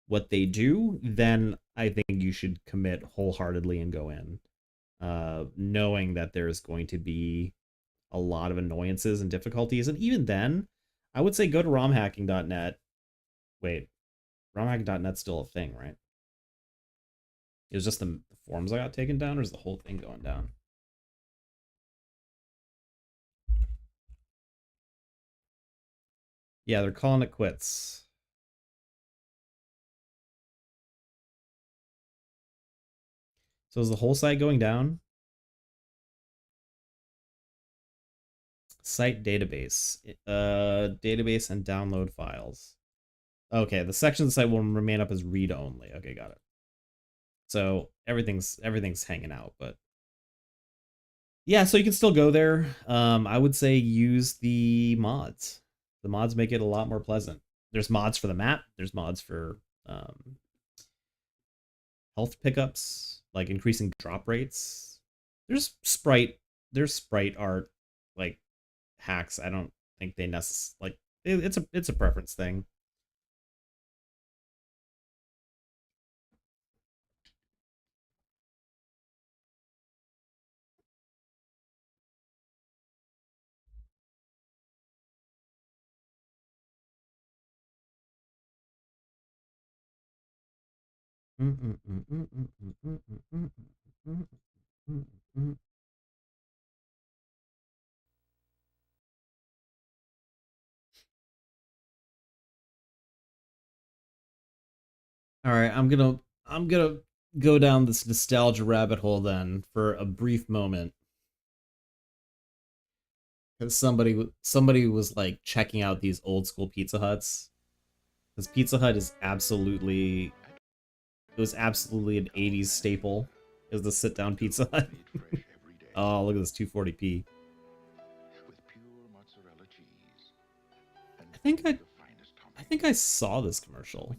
what they do, then I think you should commit wholeheartedly and go in, knowing that there's going to be a lot of annoyances and difficulties. And even then, I would say go to romhacking.net. Wait, romhacking.net's still a thing, right? It was just the forums I got taken down, or is the whole thing going down? Yeah, they're calling it quits. So is the whole site going down? Site database. Database and download files. Okay, the section of the site will remain up as read only. Okay, got it. So everything's hanging out, but yeah, so you can still go there. I would say use the mods. The mods make it a lot more pleasant. There's mods for the map. There's mods for health pickups, like increasing drop rates. There's sprite art like hacks. I don't think they necessarily like it's a preference thing. All right, I'm gonna go down this nostalgia rabbit hole then for a brief moment. Because somebody was like checking out these old school Pizza Huts. Because Pizza Hut is absolutely an 80s staple. Is the sit down Pizza Hut. Oh, look at this 240p. I think I saw this commercial.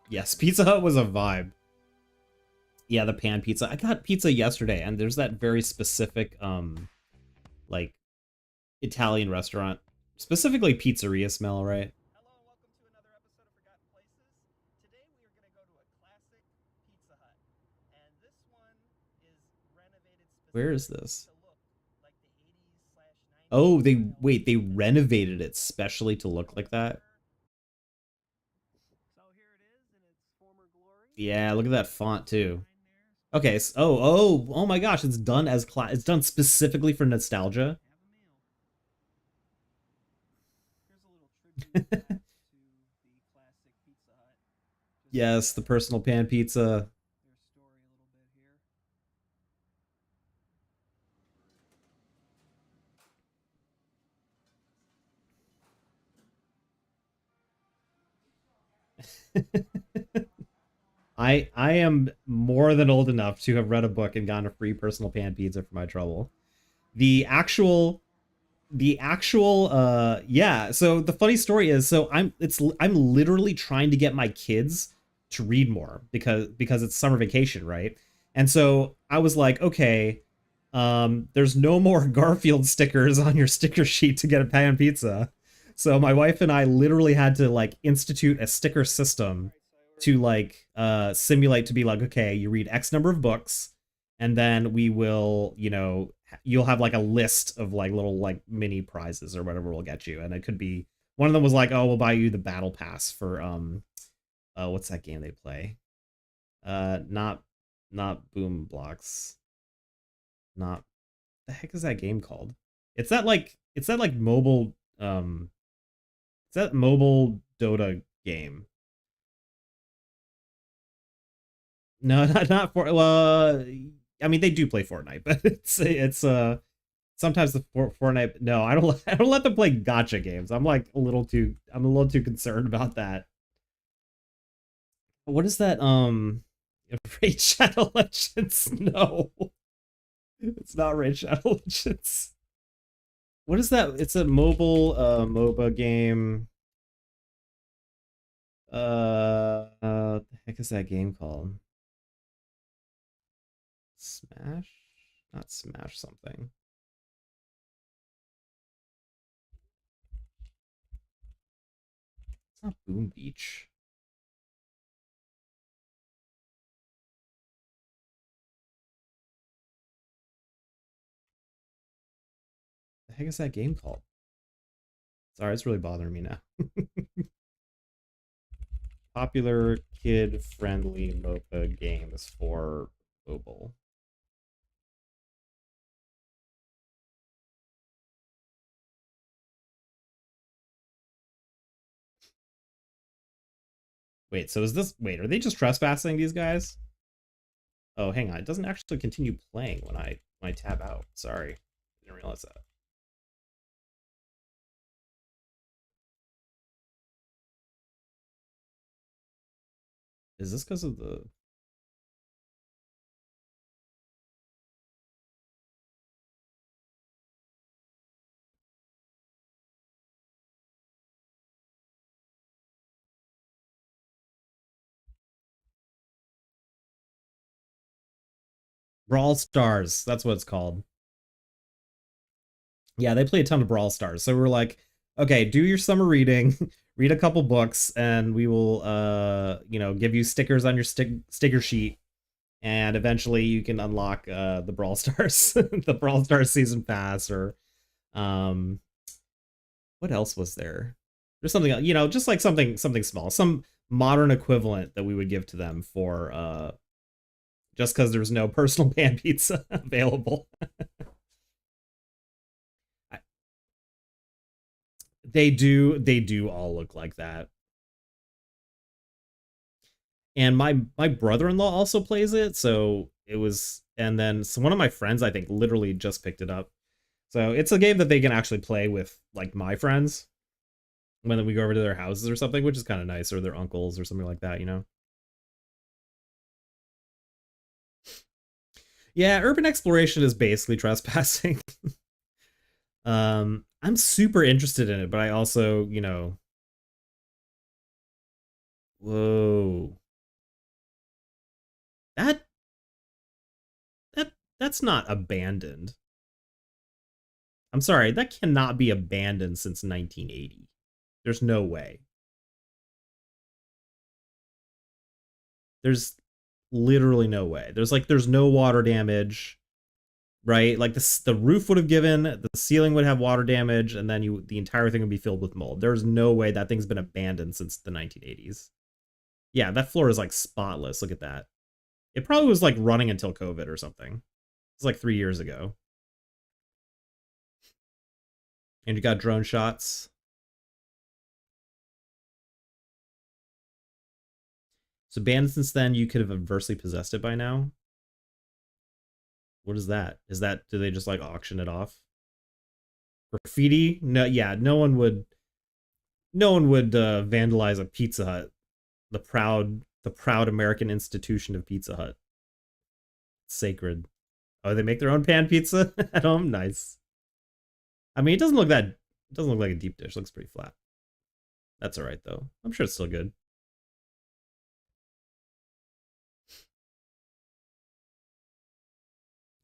Yes, Pizza Hut was a vibe. Yeah, the pan pizza. I got pizza yesterday, and there's that very specific, like, Italian restaurant, specifically pizzeria smell, right?
Hello and welcome to another episode of Forgotten Places. Today we are going to go to a classic Pizza Hut, and this one is renovated
Where is this?
to look like the 80s/90s.
Oh, they renovated it specially to look like that.
So here it is in its former glory.
Yeah, look at that font too. Okay, so, oh my gosh, it's done as it's done specifically for nostalgia.
Have a meal. Here's a little tribute back to the classic Pizza Hut.
Yes, the personal pan pizza.
Their story a little bit here.
I am more than old enough to have read a book and gotten a free personal pan pizza for my trouble. The actual yeah, so the funny story is, so I'm literally trying to get my kids to read more because it's summer vacation, right? And so I was like, okay, there's no more Garfield stickers on your sticker sheet to get a pan pizza. So my wife and I literally had to like institute a sticker system to like simulate to be like, okay, you read X number of books, and then we will, you know, you'll have like a list of like little like mini prizes or whatever we'll get you. And it could be, one of them was like, oh, we'll buy you the battle pass for what's that game they play? Not Boom Blocks. Not, the heck is that game called? It's that like mobile it's that mobile Dota game. No, not for, well, I mean they do play Fortnite, but it's sometimes the Fortnite, no, I don't let them play gacha games. I'm like I'm a little too concerned about that. What is that? Raid Shadow Legends? No, it's not Raid Shadow Legends. What is that? It's a mobile MOBA game. What the heck is that game called? Smash? Not Smash something. It's not Boom Beach. The heck is that game called? Sorry, it's really bothering me now. Popular kid-friendly MOBA games for mobile. Wait, so is this... Wait, are they just trespassing, these guys? Oh, hang on. It doesn't actually continue playing when I tab out. Sorry. Didn't realize that. Is this because of the... Brawl Stars. That's what it's called. Yeah, they play a ton of Brawl Stars. So we're like, okay, do your summer reading, read a couple books, and we will, give you stickers on your sticker sheet. And eventually you can unlock the Brawl Stars, the Brawl Stars season pass, or what else was there? There's something, just like something small, some modern equivalent that we would give to them for just because there's no personal pan pizza available. They do all look like that. And my brother-in-law also plays it, so it was, and then one of my friends I think literally just picked it up. So it's a game that they can actually play with like my friends when we go over to their houses or something, which is kind of nice, or their uncles or something like that, Yeah, urban exploration is basically trespassing. I'm super interested in it, but I also, whoa. That that's not abandoned. I'm sorry, that cannot be abandoned since 1980. There's no way. There's literally no way. There's no water damage, right? Like the roof would have given, the ceiling would have water damage, and then the entire thing would be filled with mold. There's no way that thing's been abandoned since the 1980s. Yeah, that floor is like spotless. Look at that. It probably was like running until COVID or something. It's like 3 years ago. And you got drone shots. So banned since then, you could have adversely possessed it by now. What is that? Do they just like auction it off? Graffiti? No, yeah, no one would vandalize a Pizza Hut. The proud American institution of Pizza Hut. It's sacred. Oh, they make their own pan pizza at home? Nice. I mean, it doesn't look like a deep dish. It looks pretty flat. That's all right though. I'm sure it's still good.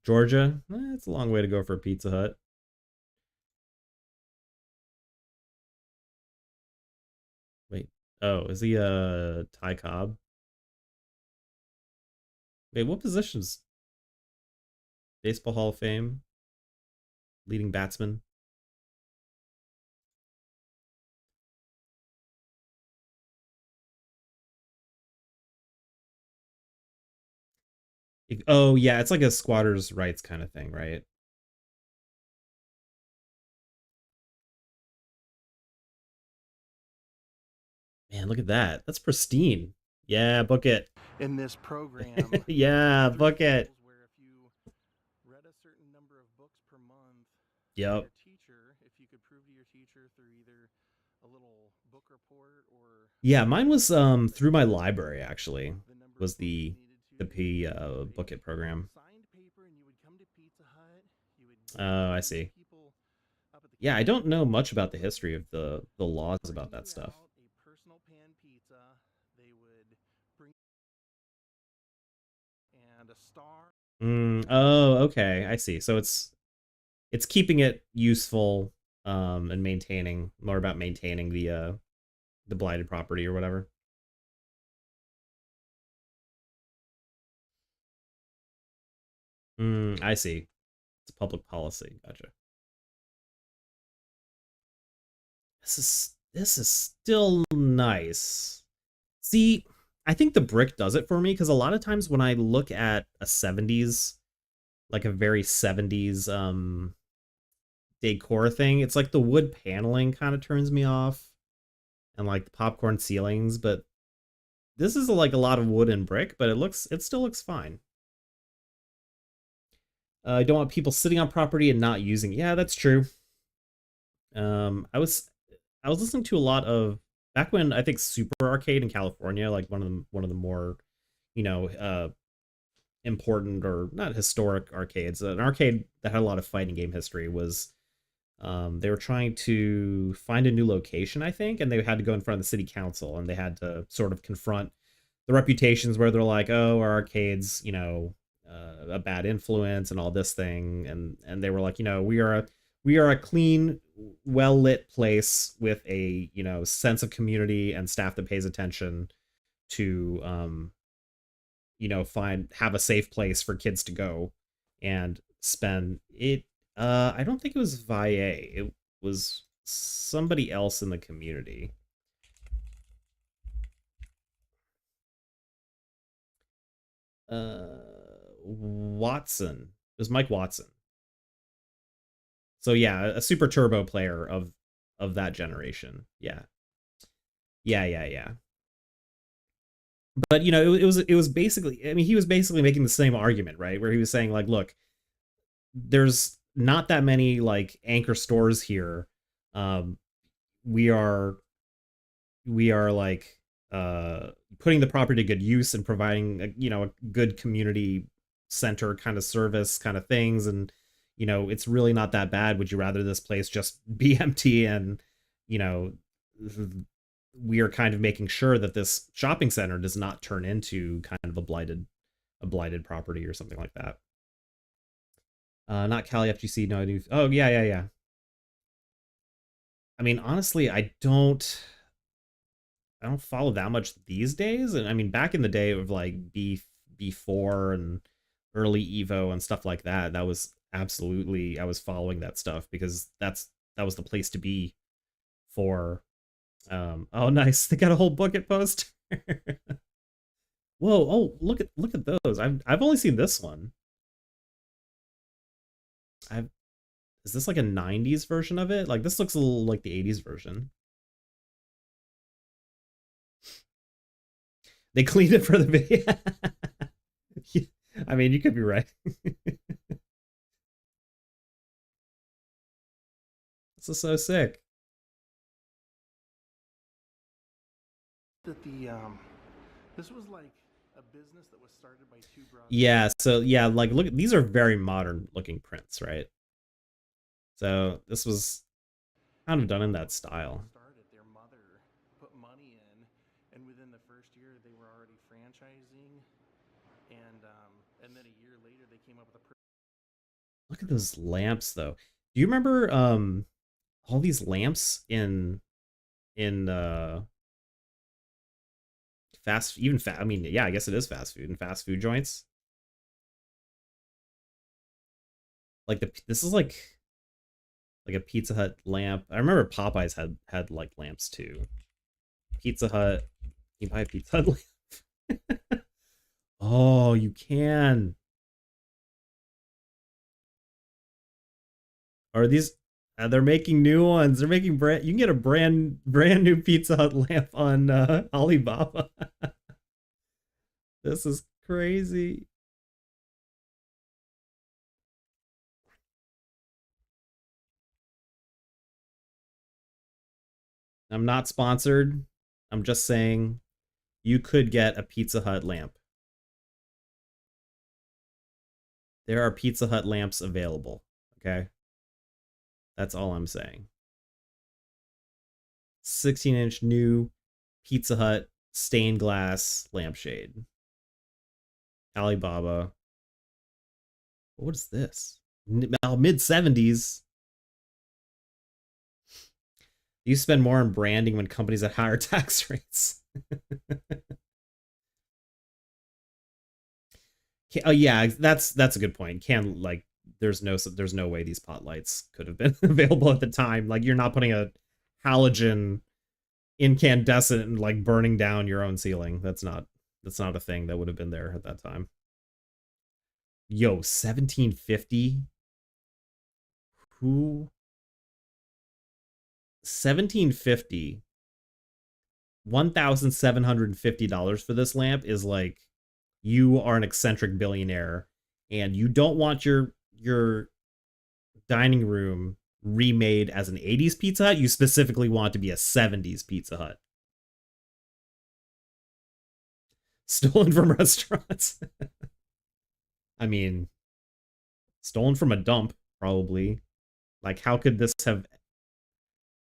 Georgia? It's a long way to go for a Pizza Hut. Wait. Oh, is he Ty Cobb? Wait, what positions? Baseball Hall of Fame? Leading batsman? Oh, yeah, it's like a squatters' rights kind of thing, right? Man, look at that. That's pristine. Yeah, book it.
In this program,
yeah, book it.
where if you read a certain number of books per month,
yep.
your teacher, if you could prove to your teacher through either a little book report or
yeah, mine was through my library actually. Was the book it program. Oh, I see. Yeah, I don't know much about the history of the laws about that stuff. And a star Oh, okay. I see. So it's keeping it useful and maintaining, more about maintaining the blighted property or whatever. I see. It's public policy. Gotcha. This is still nice. See, I think the brick does it for me because a lot of times when I look at a 70s, like a very 70s decor thing, it's like the wood paneling kind of turns me off and like the popcorn ceilings, but this is like a lot of wood and brick, but it still looks fine. I don't want people sitting on property and not using it. Yeah, that's true. I was listening to a lot of, back when I think Super Arcade in California, like one of the more, you know, important or not historic arcades, an arcade that had a lot of fighting game history was, they were trying to find a new location, I think, and they had to go in front of the city council and they had to sort of confront the reputations where they're like, oh, our arcades, a bad influence and all this thing, and they were like, we are a clean, well lit place with a sense of community and staff that pays attention to have a safe place for kids to go and spend it. I don't think it was Valle. It was somebody else in the community. Uh, Watson. It was Mike Watson. So yeah, a super turbo player of that generation. Yeah. Yeah, yeah, yeah. But it was basically, I mean, he was basically making the same argument, right? Where he was saying like, look, there's not that many like anchor stores here. Um we are like putting the property to good use and providing a good community center kind of service kind of things, and it's really not that bad. Would you rather this place just be empty? And you know we are kind of making sure that this shopping center does not turn into kind of a blighted property or something like that. Not Cali FGC. No, I do. Oh yeah, yeah, yeah. I mean, honestly, I don't follow that much these days. And I mean, back in the day of like B4 and early Evo and stuff like that, that was absolutely, I was following that stuff because that was the place to be for. Oh, nice. They got a whole bucket post. Whoa! Oh, look at those. I've only seen this one. I've Is this like a 90s version of it? Like this looks a little like the 80s version. They cleaned it for the video. I mean, you could be right. This is so sick.
That this was like a business that was started by two brothers.
Yeah, so yeah, like look, these are very modern looking prints, right? So this was kind of done in that style.
Started, their mother put money in, and within the first year they were already franchising, and then a year later they came up with a.
Look at those lamps though. Do you remember all these lamps in I mean, yeah, I guess it is fast food and fast food joints. Like this is like a Pizza Hut lamp. I remember Popeyes had like lamps too. Pizza Hut. You buy a Pizza Hut lamp? Oh, you can. Are these? They're making new ones. They're making brand. You can get a brand new Pizza Hut lamp on Alibaba. This is crazy. I'm not sponsored. I'm just saying you could get a Pizza Hut lamp. There are Pizza Hut lamps available. Okay. That's all I'm saying. 16-inch new Pizza Hut stained glass lampshade. Alibaba. What is this? Mid 70s. You spend more on branding when companies at higher tax rates. Oh yeah, that's a good point. Can like there's no way these pot lights could have been available at the time. Like you're not putting a halogen incandescent and like burning down your own ceiling. That's not a thing that would have been there at that time. Yo, 1750? Who? 1750? $1,750 for this lamp is like you are an eccentric billionaire and you don't want your dining room remade as an 80s Pizza Hut. You specifically want to be a 70s Pizza Hut. Stolen from restaurants. I mean, stolen from a dump, probably. Like, how could this have...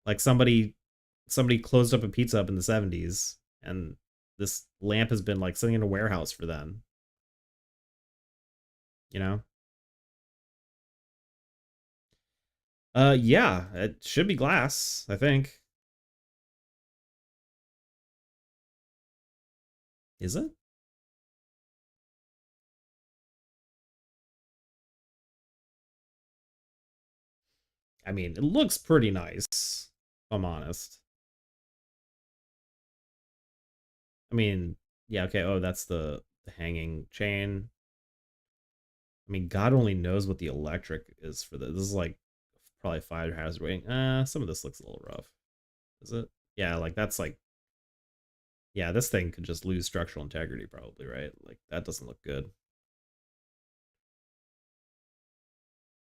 Like, somebody closed up a pizza up in the 70s, and this lamp has been, like, sitting in a warehouse for them. You know? Yeah, it should be glass, I think. Is it? I mean, it looks pretty nice, if I'm honest. I mean, yeah, okay, oh, that's the hanging chain. I mean, God only knows what the electric is for this. This is like probably 5 hazard rating. Some of this looks a little rough. Is it? Yeah, like that's like... Yeah, this thing could just lose structural integrity probably, right? Like, that doesn't look good.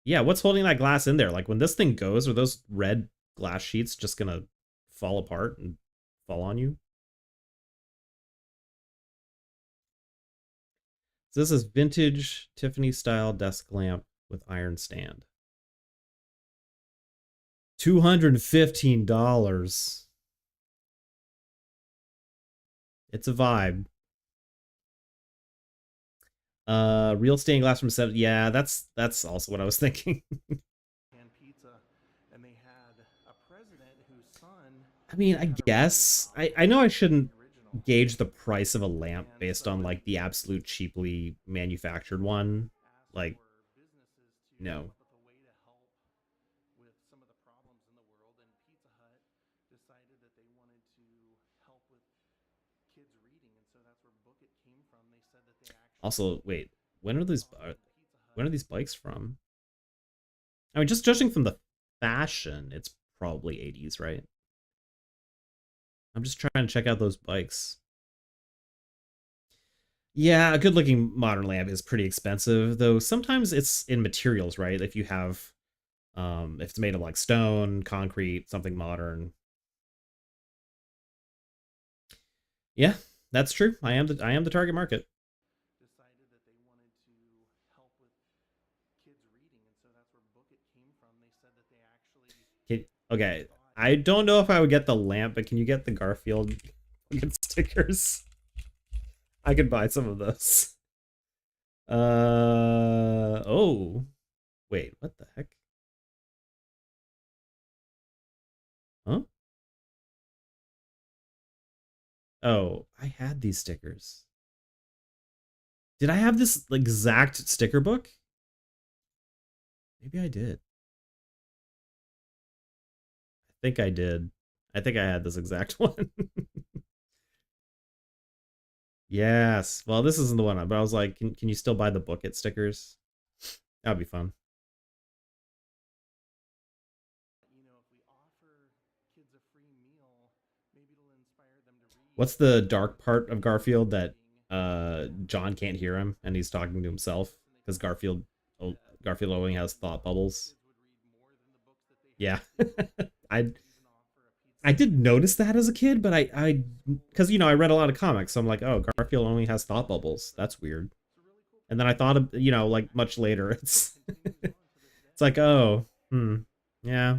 Yeah, what's holding that glass in there? Like, when this thing goes, are those red glass sheets just gonna fall apart and fall on you? So this is vintage Tiffany style desk lamp with iron stand. $215. It's a vibe. Real stained glass from 7. Yeah, that's also what I was thinking.
And pizza, and they had a president whose son.
I mean, I guess I know I shouldn't gauge the price of a lamp based on like the absolute cheaply manufactured one. Like, no. Also, wait, when are these bikes from? I mean, just judging from the fashion, it's probably 80s, right? I'm just trying to check out those bikes. Yeah, a good-looking modern lamp is pretty expensive, though sometimes it's in materials, right? If you have, if it's made of like stone, concrete, something modern. Yeah, that's true. I am the target market. Okay, I don't know if I would get the lamp, but can you get the Garfield stickers? I could buy some of those. Oh. Wait, what the heck? Huh? Oh, I had these stickers. Did I have this exact sticker book? Maybe I did. I think I did. I think I had this exact one. Yes. Well, this isn't the one, but I was like, can you still buy the book at stickers? That'd be fun. What's the dark part of Garfield that John can't hear him and he's talking to himself because Garfield only has thought bubbles. Yeah. I did notice that as a kid, but I because I read a lot of comics, so I'm like, oh, Garfield only has thought bubbles. That's weird. And then I thought of, like much later, it's it's like, oh, yeah.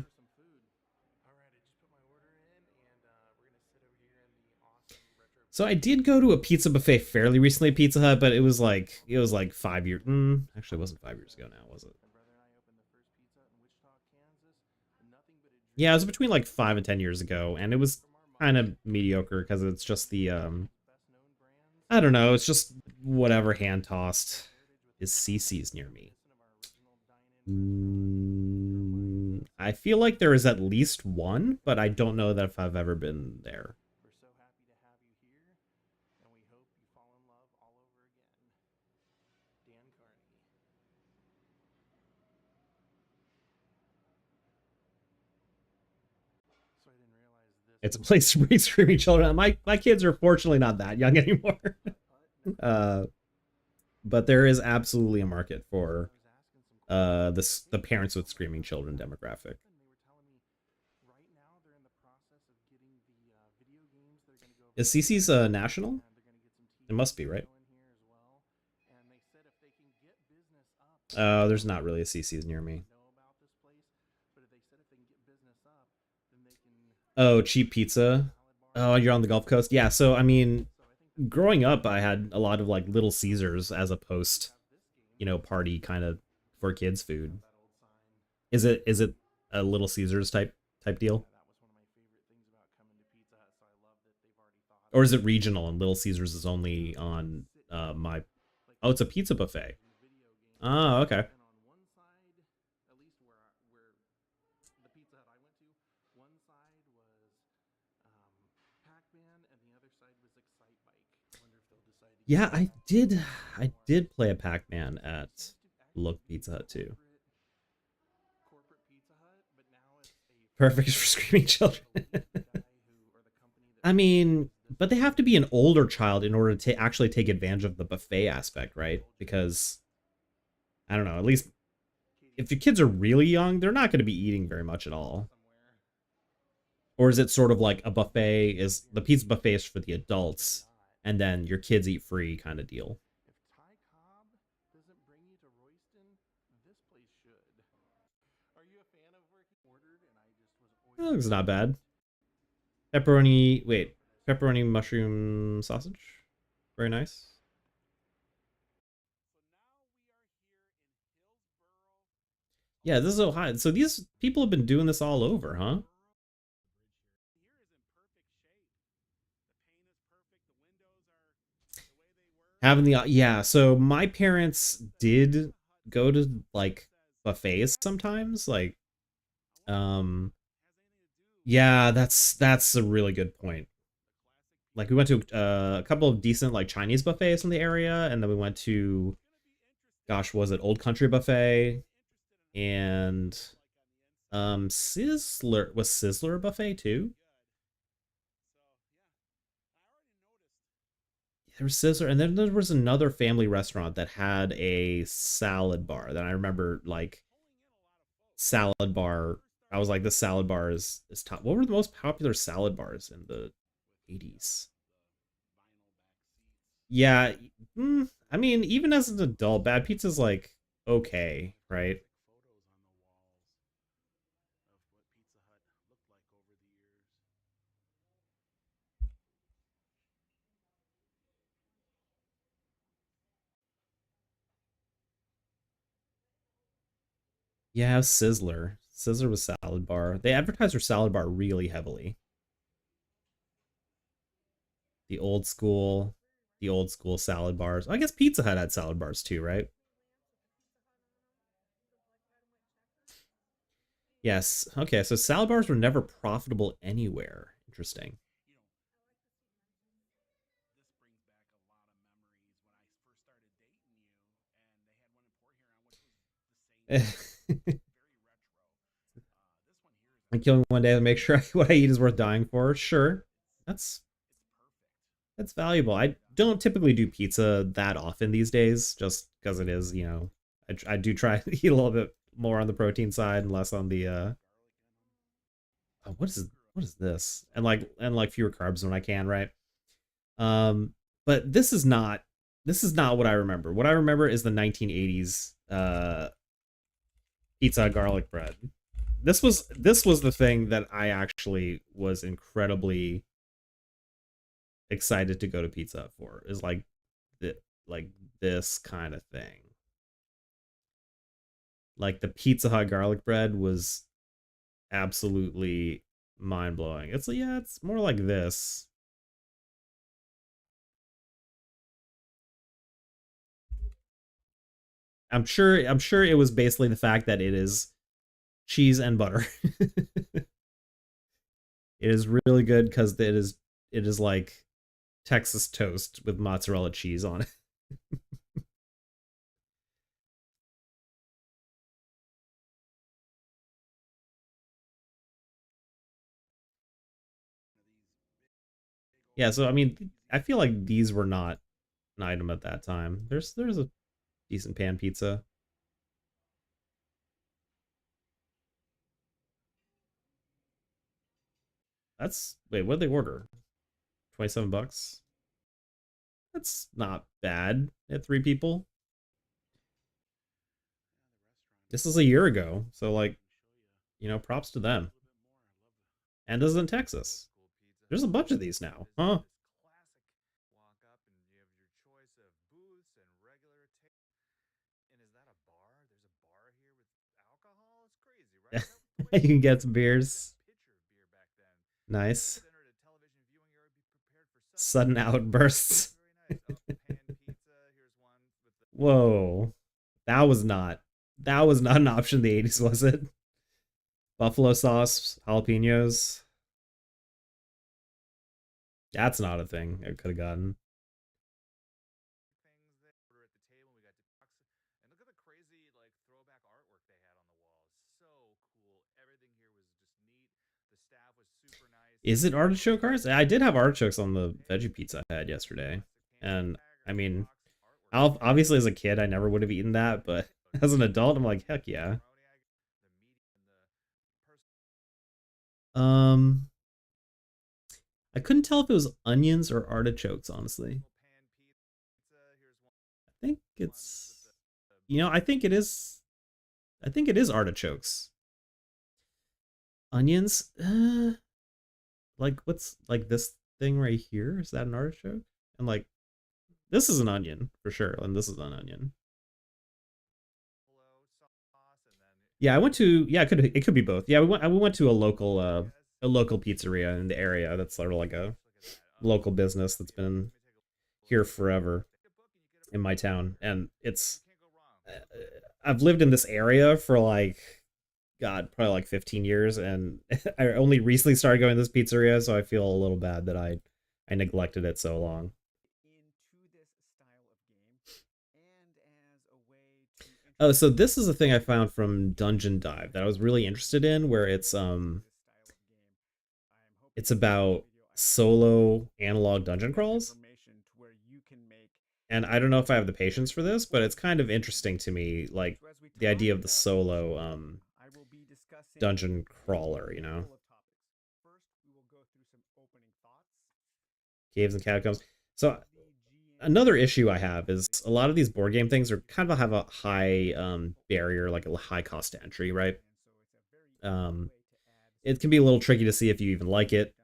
So I did go to a pizza buffet fairly recently at Pizza Hut, but it was like 5 years. Actually, it wasn't 5 years ago now, was it? Yeah, it was between like 5 and 10 years ago, and it was kind of mediocre because it's just the I don't know, it's just whatever hand tossed is CC's near me. I feel like there is at least one, but I don't know that if I've ever been there.
We're so happy to have you here, and we hope you fall in love all over again. Dan Carney. So I didn't realize this.
It's a place to bring screaming children. My kids are fortunately not that young anymore. But there is absolutely a market for the parents with screaming children demographic. Is CC's national? It must be, right? Oh, there's not really a CC's near me. Oh, cheap pizza. Oh, you're on the Gulf Coast? Yeah, so I mean, growing up, I had a lot of like Little Caesars as a post, party kind of for kids food. Is it a Little Caesars type deal? Or is it regional and Little Caesars is only on my... Oh, it's a pizza buffet. Oh, okay. Yeah, I did play a Pac-Man at Look Pizza Hut too. Perfect for screaming children. I mean, but they have to be an older child in order to actually take advantage of the buffet aspect, right? Because, I don't know, at least if your kids are really young, they're not going to be eating very much at all. Or is it sort of like a buffet is, the pizza buffet is for the adults, and then your kids eat free kind of deal? That looks not bad. Pepperoni mushroom sausage. Very nice. Yeah, this is Ohio. So these people have been doing this all over, huh? Having the yeah, so my parents did go to like buffets sometimes, like yeah, that's a really good point. Like we went to a couple of decent like Chinese buffets in the area, and then we went to, gosh, was it Old Country Buffet, and Sizzler buffet too. There was Sizzler, and then there was another family restaurant that had a salad bar that I remember, like, salad bar. I was like, this salad bar is top. What were the most popular salad bars in the 80s? Yeah, I mean, even as an adult, Bad Pizza's like okay, right? Yeah, Sizzler. Sizzler was salad bar. They advertised their salad bar really heavily. The old school, the old school salad bars. I guess Pizza Hut had salad bars too, right? Yes. Okay, so salad bars were never profitable anywhere. Interesting. I'm killing one day to make sure what I eat is worth dying for. Sure, that's that's valuable. I don't typically do pizza that often these days, just because it is, I do try to eat a little bit more on the protein side and less on the oh, what is this? And like fewer carbs when I can, right? But this is not what I remember. What I remember is the 1980s pizza garlic bread. This was the thing that I actually was incredibly excited to go to Pizza Hut for, is like this kind of thing. Like the Pizza Hut garlic bread was absolutely mind-blowing. It's like, yeah, it's more like this. I'm sure it was basically the fact that it is cheese and butter. It is really good because it is like Texas toast with mozzarella cheese on it. Yeah, so I mean, I feel like these were not an item at that time. There's a decent pan pizza. That's wait, what did they order? 27 bucks. That's not bad at 3 people. This is a year ago, so like, props to them. And this is in Texas. There's a bunch of these now, huh? You can get some beers. Nice. Sudden outbursts. Whoa. That was not an option in the 80s, was it? Buffalo sauce, jalapenos. That's not a thing I could have gotten. Is it artichoke hearts? I did have artichokes on the veggie pizza I had yesterday. And I mean, obviously as a kid, I never would have eaten that, but as an adult, I'm like, heck yeah. Um, I couldn't tell if it was onions or artichokes, honestly. I think it's, I think it is. I think it is artichokes. Onions? Like what's like this thing right here? Is that an artichoke? And like this is an onion for sure, and this is an onion. Yeah, I went to it could be both. Yeah, we went to a local pizzeria in the area that's sort of like a local business that's been here forever in my town, and it's I've lived in this area for like God, probably like 15 years, and I only recently started going to this pizzeria, so I feel a little bad that I neglected it so long. Oh, so this is a thing I found from Dungeon Dive that I was really interested in, where it's about solo analog dungeon crawls. And I don't know if I have the patience for this, but it's kind of interesting to me, like the idea of the solo dungeon crawler, Caves and catacombs. So another issue I have is a lot of these board game things are kind of have a high barrier, like a high cost to entry, right? Um, it can be a little tricky to see if you even like it,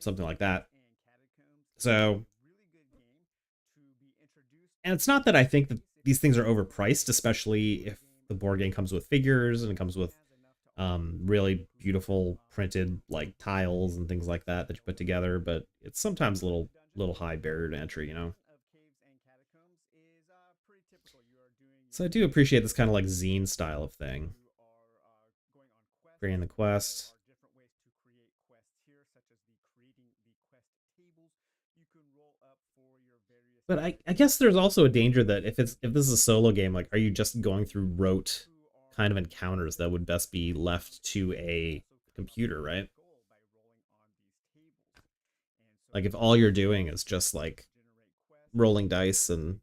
something like that. So, and it's not that I think that these things are overpriced, especially if the board game comes with figures and it comes with really beautiful printed like tiles and things like that that you put together, but it's sometimes a little high barrier to entry. So I do appreciate this kind of like zine style of thing. Creating the quest. But I guess there's also a danger that if this is a solo game, like are you just going through rote kind of encounters that would best be left to a computer, right? Like if all you're doing is just like rolling dice and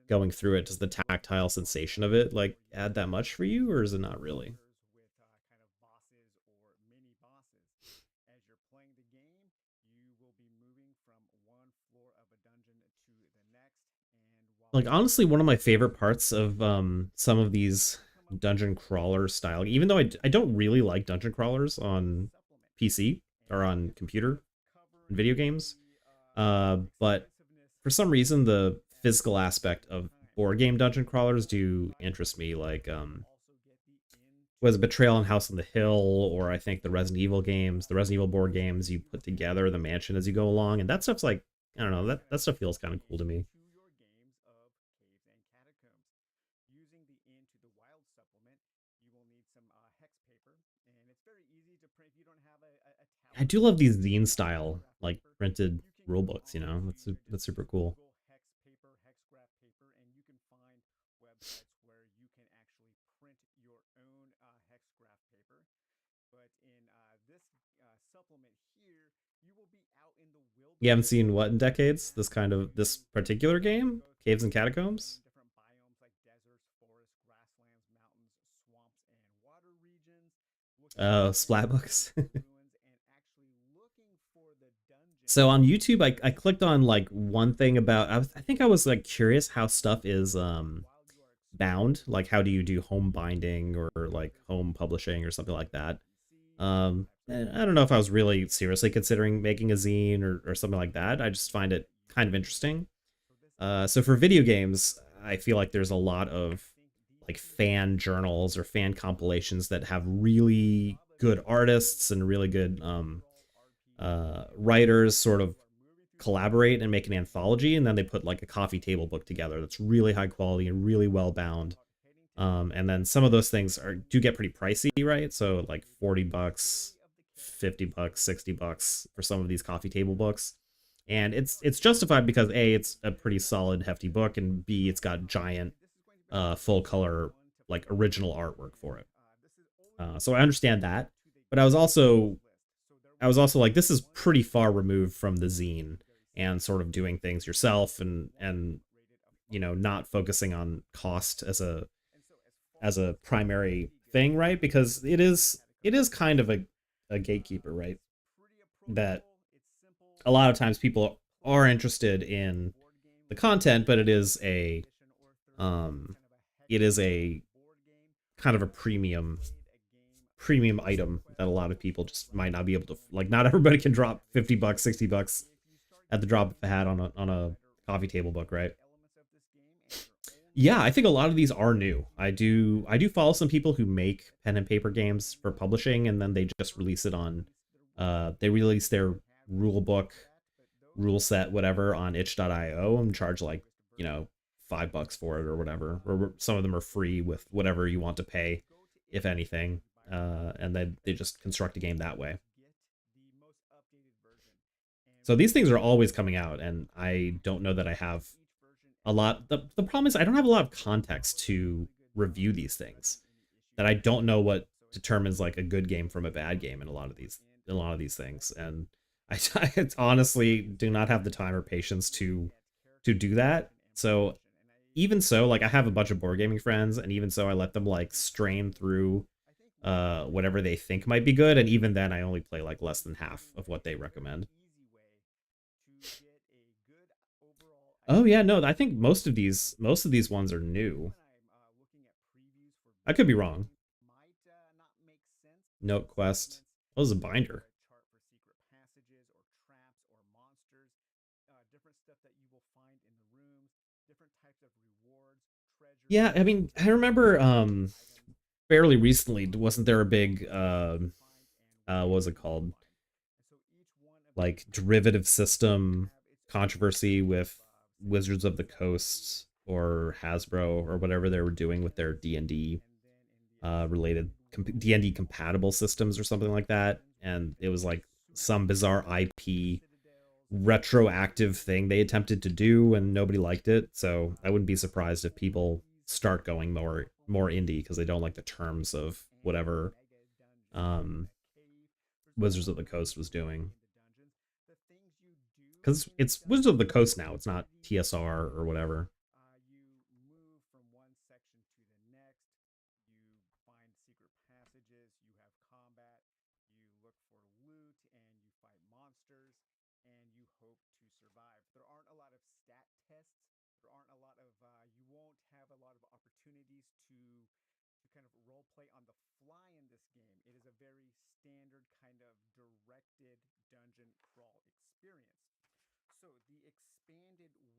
going through it, does the tactile sensation of it like add that much for you, or is it not really? Like honestly, one of my favorite parts of some of these dungeon crawler style, even though I don't really like dungeon crawlers on PC or on computer in video games, But for some reason, the physical aspect of board game dungeon crawlers do interest me. Like, was Betrayal and House on the Hill, or I think the Resident Evil games, the Resident Evil board games you put together, the mansion as you go along, and that stuff's like, I don't know, that stuff feels kind of cool to me. I do love these zine style, like printed rule books. You know, that's super cool. You haven't seen what in decades? This particular game, Caves and Catacombs. Splat books. So on YouTube, I clicked on like one thing about I think I was like curious how stuff is bound. Like how do you do home binding or like home publishing or something like that. I don't know if I was really seriously considering making a zine or something like that. I just find it kind of interesting. So for video games, I feel like there's a lot of like fan journals or fan compilations that have really good artists and really good writers sort of collaborate and make an anthology, and then they put like a coffee table book together that's really high quality and really well bound. And then some of those things do get pretty pricey, right? So like $40, $50, $60 for some of these coffee table books. And it's justified because A, it's a pretty solid, hefty book, and B, it's got giant full color like original artwork for it. So I understand that. But I was also like, this is pretty far removed from the zine and sort of doing things yourself and not focusing on cost as a primary thing, right? Because it is kind of a gatekeeper, right? That a lot of times people are interested in the content, but um it is a kind of a premium item that a lot of people just might not be able to, like, not everybody can drop $50, $60 at the drop of a hat on a coffee table book, right? Yeah, I think a lot of these are new. I do follow some people who make pen and paper games for publishing, and then they just release it on they release their rule book, rule set, whatever on itch.io and charge like, $5 for it or whatever. Or some of them are free with whatever you want to pay, if anything. And then they just construct a game that way. So these things are always coming out, and I don't know that I have a lot. The problem is I don't have a lot of context to review these things. That I don't know what determines like a good game from a bad game in a lot of these things, and I honestly do not have the time or patience to do that. So even so, like I have a bunch of board gaming friends, and even so, I let them like strain through whatever they think might be good, and even then, I only play like less than half of what they recommend. Oh yeah, no, I think most of these ones are new. I could be wrong. Note Quest. Oh, this is a binder. Yeah, I mean, I remember fairly recently, wasn't there a big what was it called? Like derivative system controversy with Wizards of the Coast or Hasbro or whatever they were doing with their D&D related D&D compatible systems or something like that, and it was like some bizarre IP retroactive thing they attempted to do and nobody liked it. So I wouldn't be surprised if people start going more indie because they don't like the terms of whatever um Wizards of the Coast was doing. Because it's Wizards of the Coast now, it's not TSR or whatever.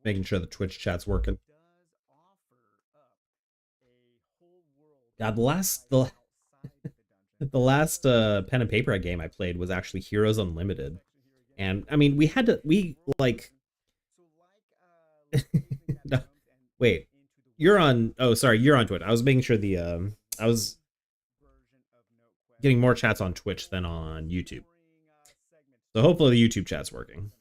Making sure the Twitch chat's working. God, the last pen and paper game I played was actually Heroes Unlimited, and I mean we like no, wait, you're on, oh sorry, you're on Twitch. I was making sure the I was getting more chats on Twitch than on YouTube, so hopefully the YouTube chat's working.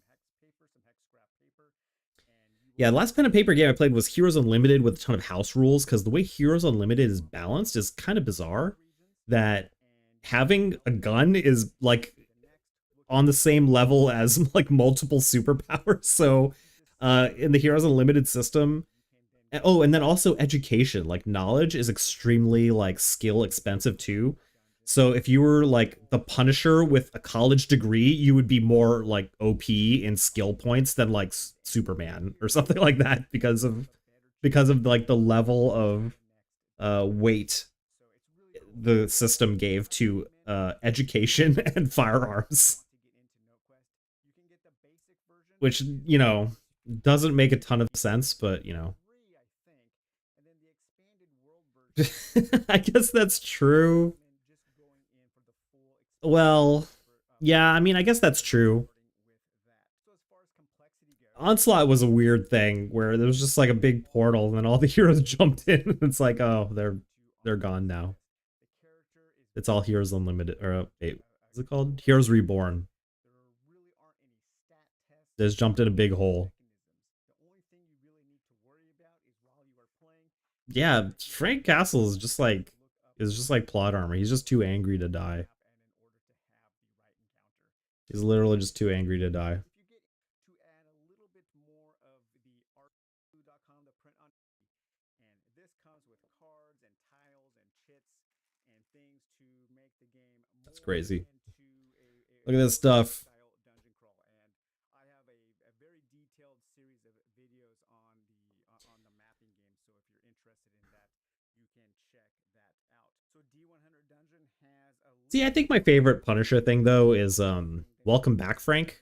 Yeah, the last pen and paper game I played was Heroes Unlimited with a ton of house rules, because the way Heroes Unlimited is balanced is kind of bizarre, that having a gun is like on the same level as like multiple superpowers. So in the Heroes Unlimited system, oh, and then also education, like knowledge is extremely like skill expensive too. So if you were like the Punisher with a college degree, you would be more like OP in skill points than like Superman or something like that, because of like the level of weight the system gave to education and firearms, which, you know, doesn't make a ton of sense, but you know. I guess that's true. Well, yeah, I mean, I guess that's true. Onslaught was a weird thing where there was just like a big portal and then all the heroes jumped in and it's like, oh, they're gone now. It's all Heroes Unlimited, or wait, what's it called? Heroes Reborn. They just jumped in a big hole. Yeah, Frank Castle is just like plot armor. He's just too angry to die. He's literally just too angry to die. That's crazy. Look at this stuff. See, I think my favorite Punisher thing though is Welcome Back, Frank,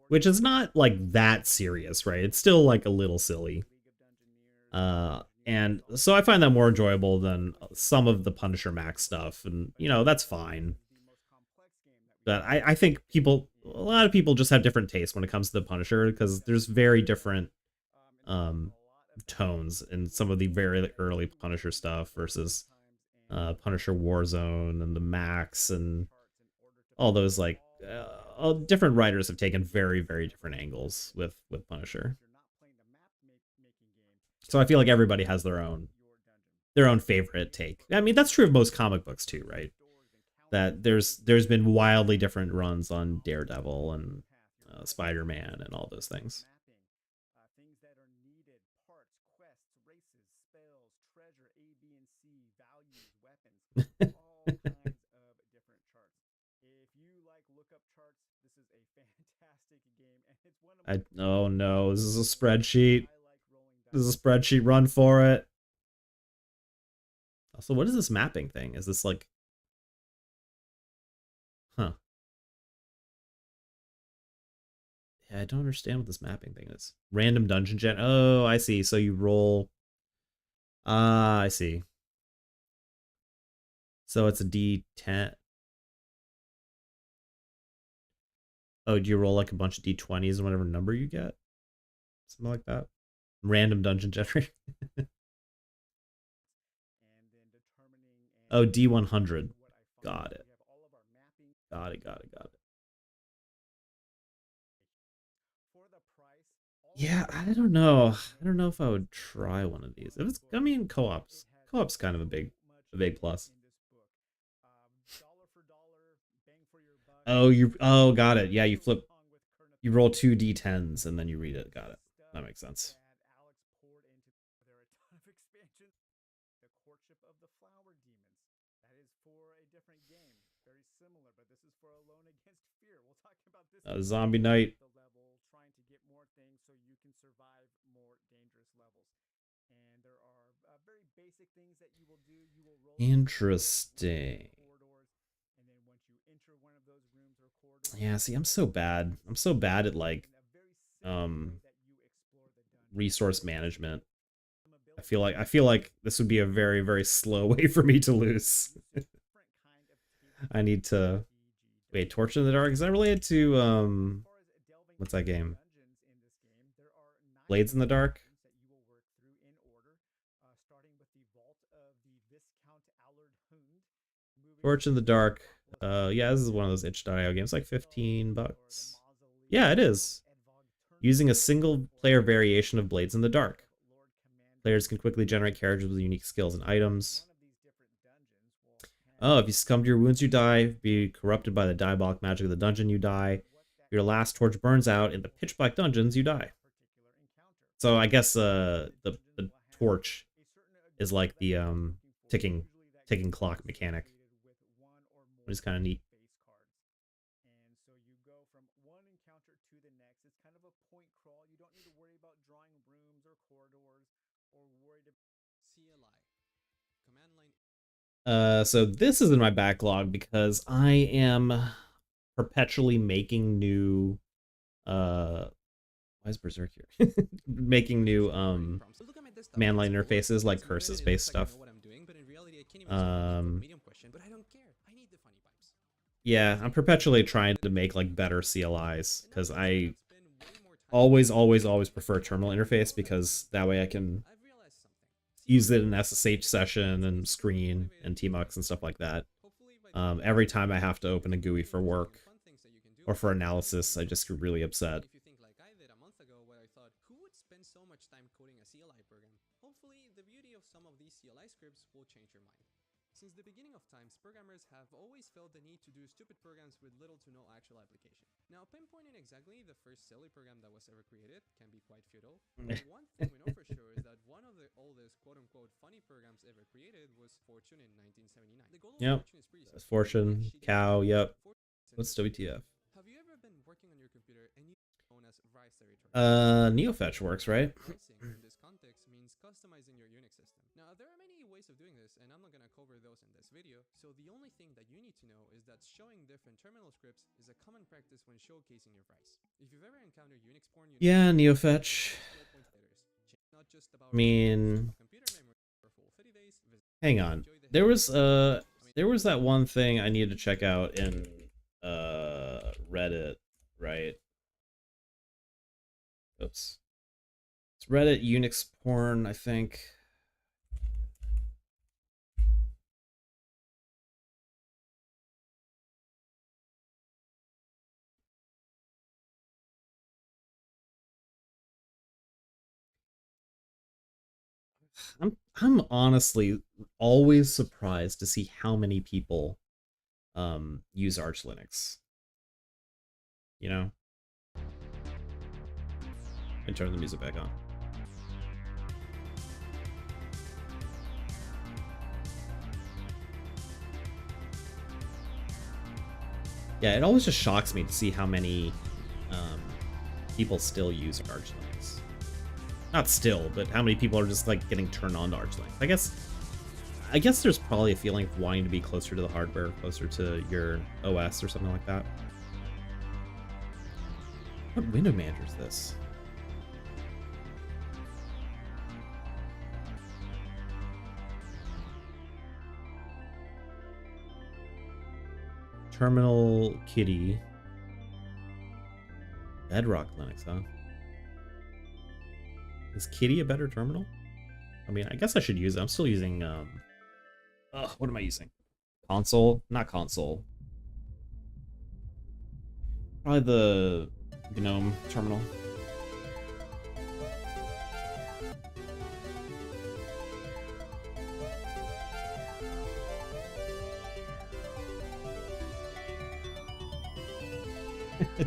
which is not like that serious, right? It's still like a little silly. And so I find that more enjoyable than some of the Punisher Max stuff, and you know, that's fine. But I think a lot of people just have different tastes when it comes to the Punisher, because there's very different tones in some of the very early Punisher stuff versus Punisher Warzone and the Max and all those, like different writers have taken very, very different angles with Punisher. So I feel like everybody has their own favorite take. I mean, that's true of most comic books too, right? That there's been wildly different runs on Daredevil and Spider-Man and all those things. Oh no, this is a spreadsheet. This is a spreadsheet, run for it. Also, what is this mapping thing? Is this like... Huh. Yeah, I don't understand what this mapping thing is. Random dungeon gen. Oh, I see. So you roll... Ah, I see. So it's a D10. Oh, do you roll like a bunch of D20s and whatever number you get? Something like that. Random dungeon generator. Oh, D100. Got it. Got it. Yeah, I don't know. I don't know if I would try one of these. If it's, I mean, co-op's kind of a big plus. Oh, got it. Yeah, you roll 2 D10s and then you read it. Got it. That makes sense. Zombie Knight. Interesting. Yeah, see, I'm so bad. I'm so bad at like resource management. I feel like this would be a very, very slow way for me to lose. I need to wait. Torch in the Dark, is that related to what's that game? Blades in the Dark? Torch in the Dark. Yeah, this is one of those itch.io games, like $15. Yeah, it is. Using a single player variation of Blades in the Dark. Players can quickly generate characters with unique skills and items. Oh, if you succumb to your wounds, you die. Be corrupted by the diabolic magic of the dungeon, you die. If your last torch burns out in the pitch black dungeons, you die. So I guess the torch is like the ticking clock mechanic, which is kind of neat. So this is in my backlog because I am perpetually making new why is Berserk here? Making new command line interfaces like curses based stuff. Yeah, I'm perpetually trying to make like better CLIs because I always prefer terminal interface because that way I can use it in SSH session and screen and tmux and stuff like that. Every time I have to open a GUI for work or for analysis, I just get really upset.
Since the beginning of times, programmers have always felt the need to do stupid programs with little to no actual application. Now, pinpointing exactly the first silly program that was ever created can be quite futile. But one thing we know for sure is that one of the oldest quote-unquote funny programs ever created was Fortune in 1979. The goal of Fortune is pretty simple.
Fortune, cow, yep. What's WTF?
Have you ever been working on your computer and you known as Rise territory?
Neofetch works, right?
In this context means customizing your Unix system. Now, there are many ways of doing this, and I'm not going to cover those in this video, so the only thing that you need to know is that showing different terminal scripts is a common practice when showcasing your Rise. If you've ever encountered Unix porn,
yeah, Neofetch. I mean, hang on. There was that one thing I needed to check out in Reddit, right? Oops. It's Reddit Unix porn, I think. I'm honestly always surprised to see how many people use Arch Linux. You know? And turn the music back on. Yeah, it always just shocks me to see how many people still use Arch Linux. Not still, but how many people are just like getting turned on to Arch Linux. I guess there's probably a feeling of wanting to be closer to the hardware, closer to your OS or something like that. What window manager is this? Terminal Kitty. Bedrock Linux, huh? Is Kitty a better terminal? I mean, I guess I should use it. I'm still using, what am I using? Console? Not console. Probably the GNOME terminal.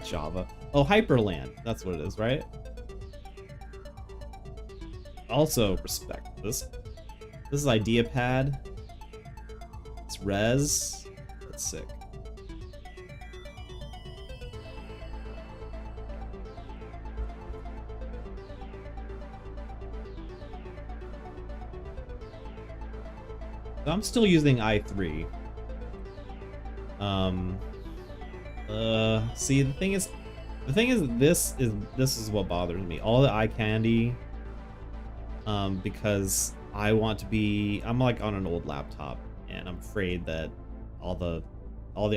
Java. Oh, Hyperland. That's what it is, right? Also respect this. This is IdeaPad. It's Res. That's sick. So I'm still using i3. See, the thing is, The thing is, this is what bothers me. All the eye candy, because I want to be. I'm like on an old laptop, and I'm afraid that all the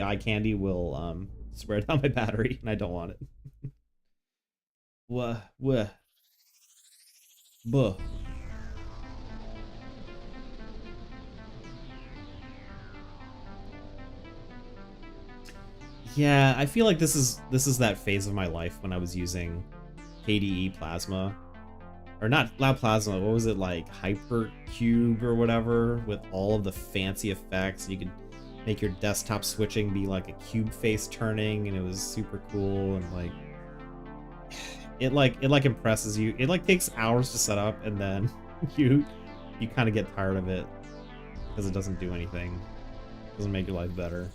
eye candy will wear down my battery, and I don't want it. Wah, wah, buh. Yeah, I feel like this is that phase of my life when I was using KDE Plasma, or not Plasma. What was it, like Hypercube or whatever, with all of the fancy effects. You could make your desktop switching be like a cube face turning, and it was super cool, and like it impresses you. It like takes hours to set up, and then you kind of get tired of it because it doesn't do anything. It doesn't make your life better.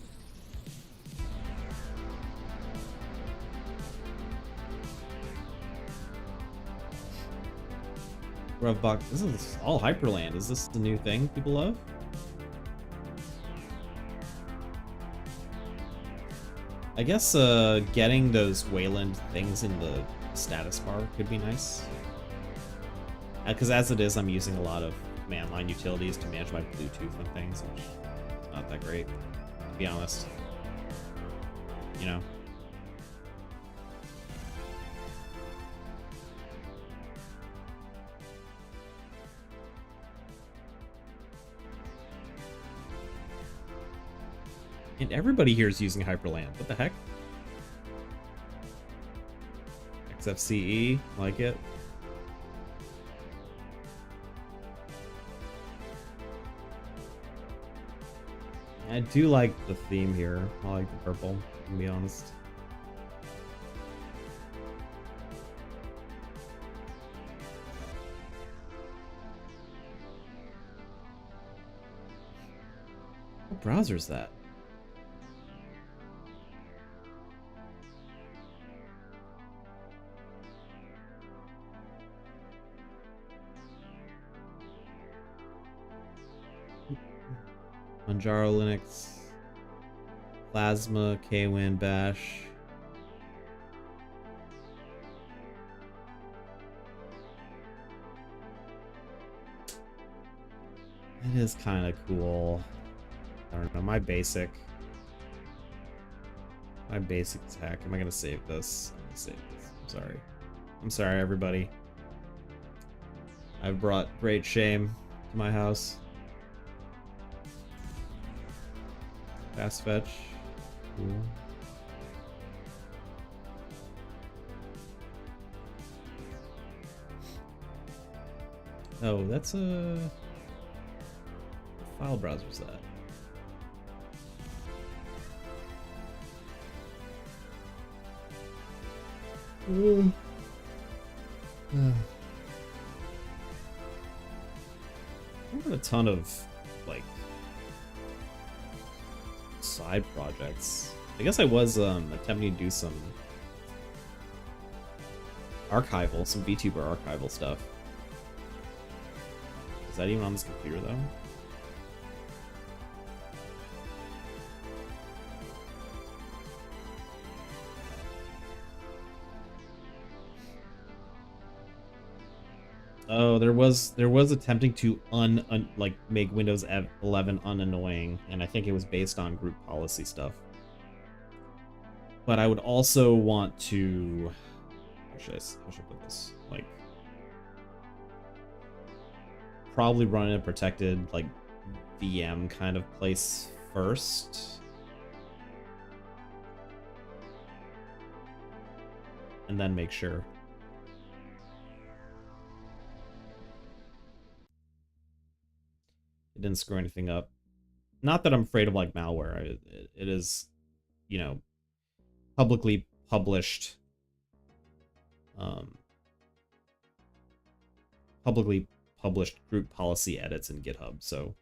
Revbuck, this is all Hyperland. Is this the new thing people love? I guess getting those Wayland things in the status bar could be nice. Because as it is, I'm using a lot of command line utilities to manage my Bluetooth and things, which is not that great, to be honest. You know? And everybody here is using Hyperland. What the heck? XFCE, like it. I do like the theme here. I like the purple, to be honest. What browser is that? Manjaro Linux, Plasma, Kwin, Bash. It is kind of cool. I don't know, my basic tech. Am I gonna save this? I'm gonna save this. I'm sorry, everybody. I've brought great shame to my house. Fast fetch. Cool. Oh, that's a... What file browser is that? I've got a ton of, like, side projects. I guess I was attempting to do some archival, some VTuber archival stuff. Is that even on this computer though? Oh, there was attempting to like make Windows 11 unannoying, and I think it was based on group policy stuff. But I would also want to, how should I put this? Like, probably run in a protected like VM kind of place first, and then make sure. It didn't screw anything up. Not that I'm afraid of like malware. It is, you know, publicly published, group policy edits in GitHub, so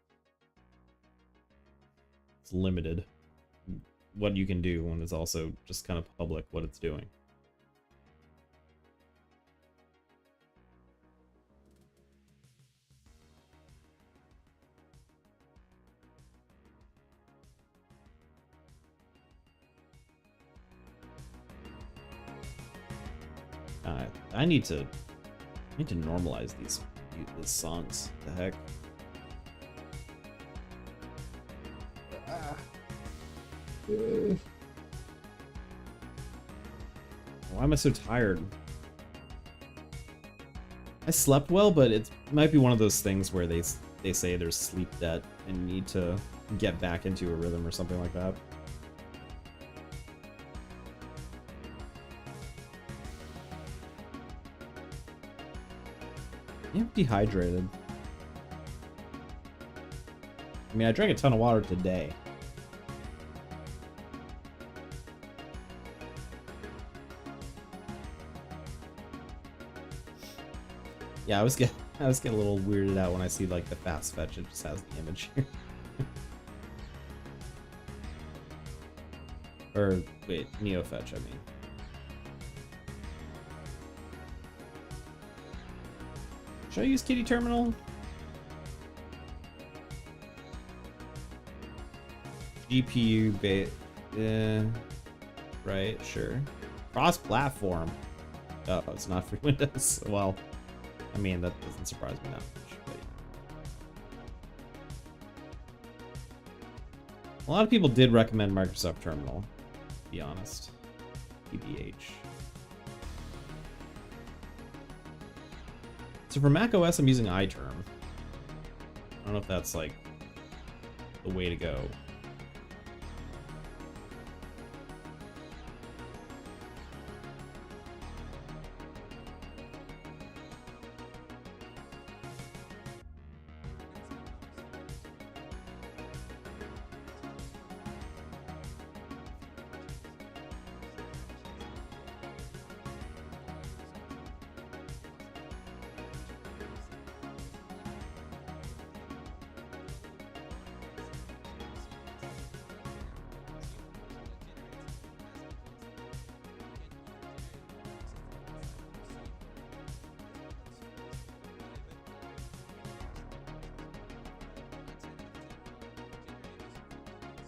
it's limited what you can do when it's also just kind of public what it's doing. I need to normalize these songs. What the heck? Why am I so tired? I slept well, but it might be one of those things where they say there's sleep debt and you need to get back into a rhythm or something like that. I'm dehydrated. I mean, I drank a ton of water today. Yeah, I was getting a little weirded out when I see like the fast fetch. It just has the image here. Or wait, neo fetch. I mean. Should I use Kitty Terminal? GPU bait. Right, sure. Cross-platform. Oh, it's not for Windows. Well, I mean, that doesn't surprise me that much. But... a lot of people did recommend Microsoft Terminal, to be honest. TBH. So for Mac OS, I'm using iTerm. I don't know if that's like the way to go.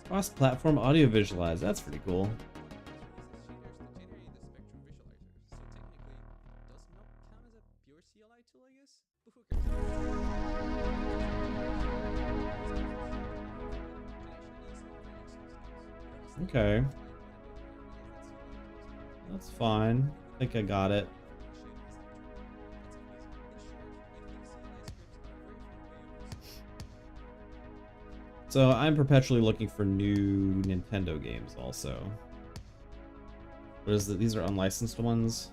Cross-platform audio visualize. That's pretty cool. Okay. That's fine. I think I got it. So I'm perpetually looking for new Nintendo games also. What is it? These are unlicensed ones.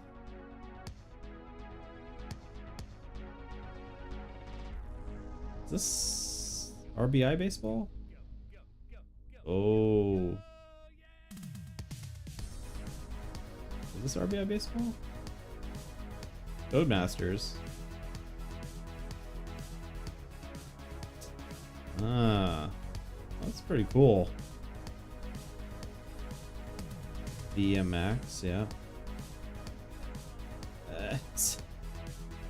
Is this RBI baseball? Oh. Is this RBI baseball? Codemasters. Ah. That's pretty cool. BMX, yeah.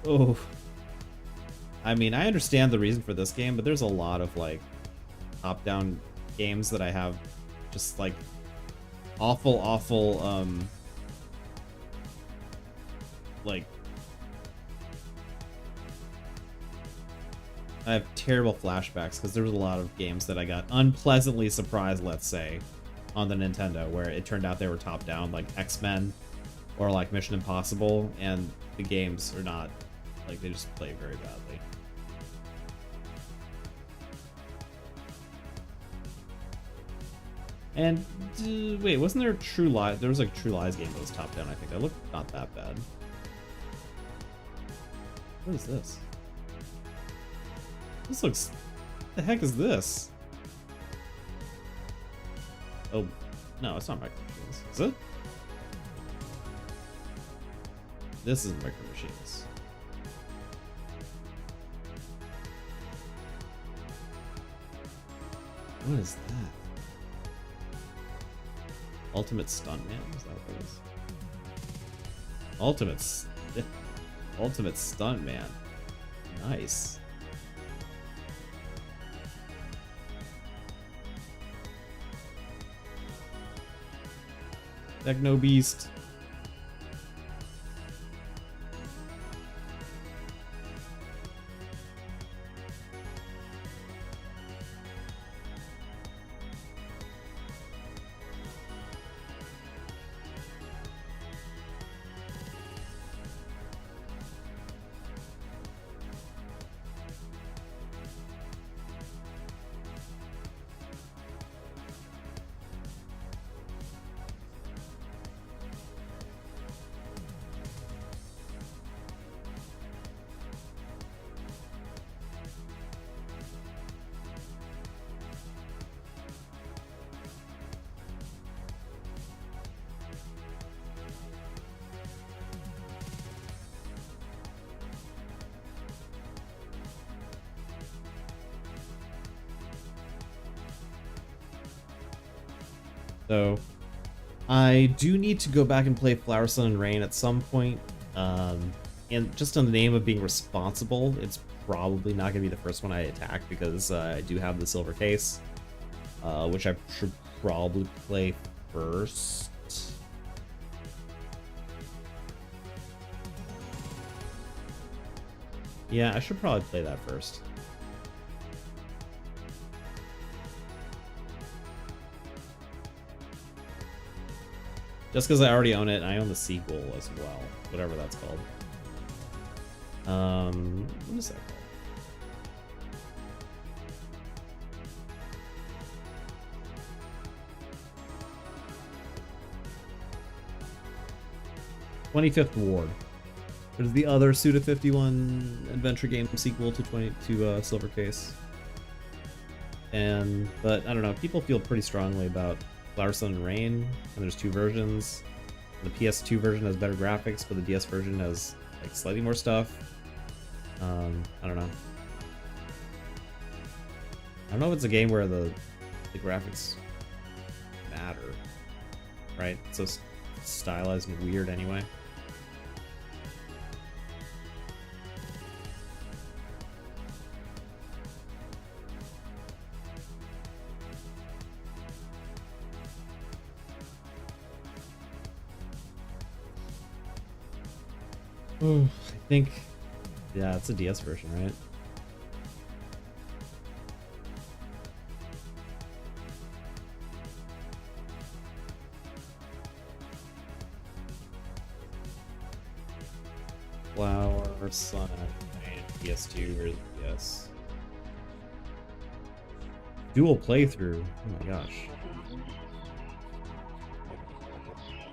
Oh. I mean, I understand the reason for this game, but there's a lot of like top-down games that I have just like awful like I have terrible flashbacks because there was a lot of games that I got unpleasantly surprised, let's say, on the Nintendo, where it turned out they were top-down, like X-Men or like Mission Impossible, and the games are not, like, they just play very badly. And wait, wasn't there True Lies? There was like True Lies game that was top-down, I think. That looked not that bad. What is this? This looks... What the heck is this? Oh, no, it's not Micro Machines. Is it? This is Micro Machines. What is that? Ultimate Stuntman? Is that what it is? Ultimate Stuntman. Nice. Techno Beast. So I do need to go back and play Flower, Sun, and Rain at some point. And just in the name of being responsible, it's probably not going to be the first one I attack because I do have the silver case, which I should probably play first. Yeah, I should probably play that first. Just because I already own it, and I own the sequel as well, whatever that's called. What is that called? "25th Ward." There's the other Suda 51 adventure game sequel to Silver Case. But I don't know, people feel pretty strongly about Flower, Sun, and Rain, and there's two versions. The PS2 version has better graphics, but the DS version has like slightly more stuff. I don't know. I don't know if it's a game where the graphics matter, right? It's so stylized and weird anyway. Oh, I think, yeah, it's a DS version, right? Flower, Sun, and PS2 or DS. Dual playthrough. Oh my gosh.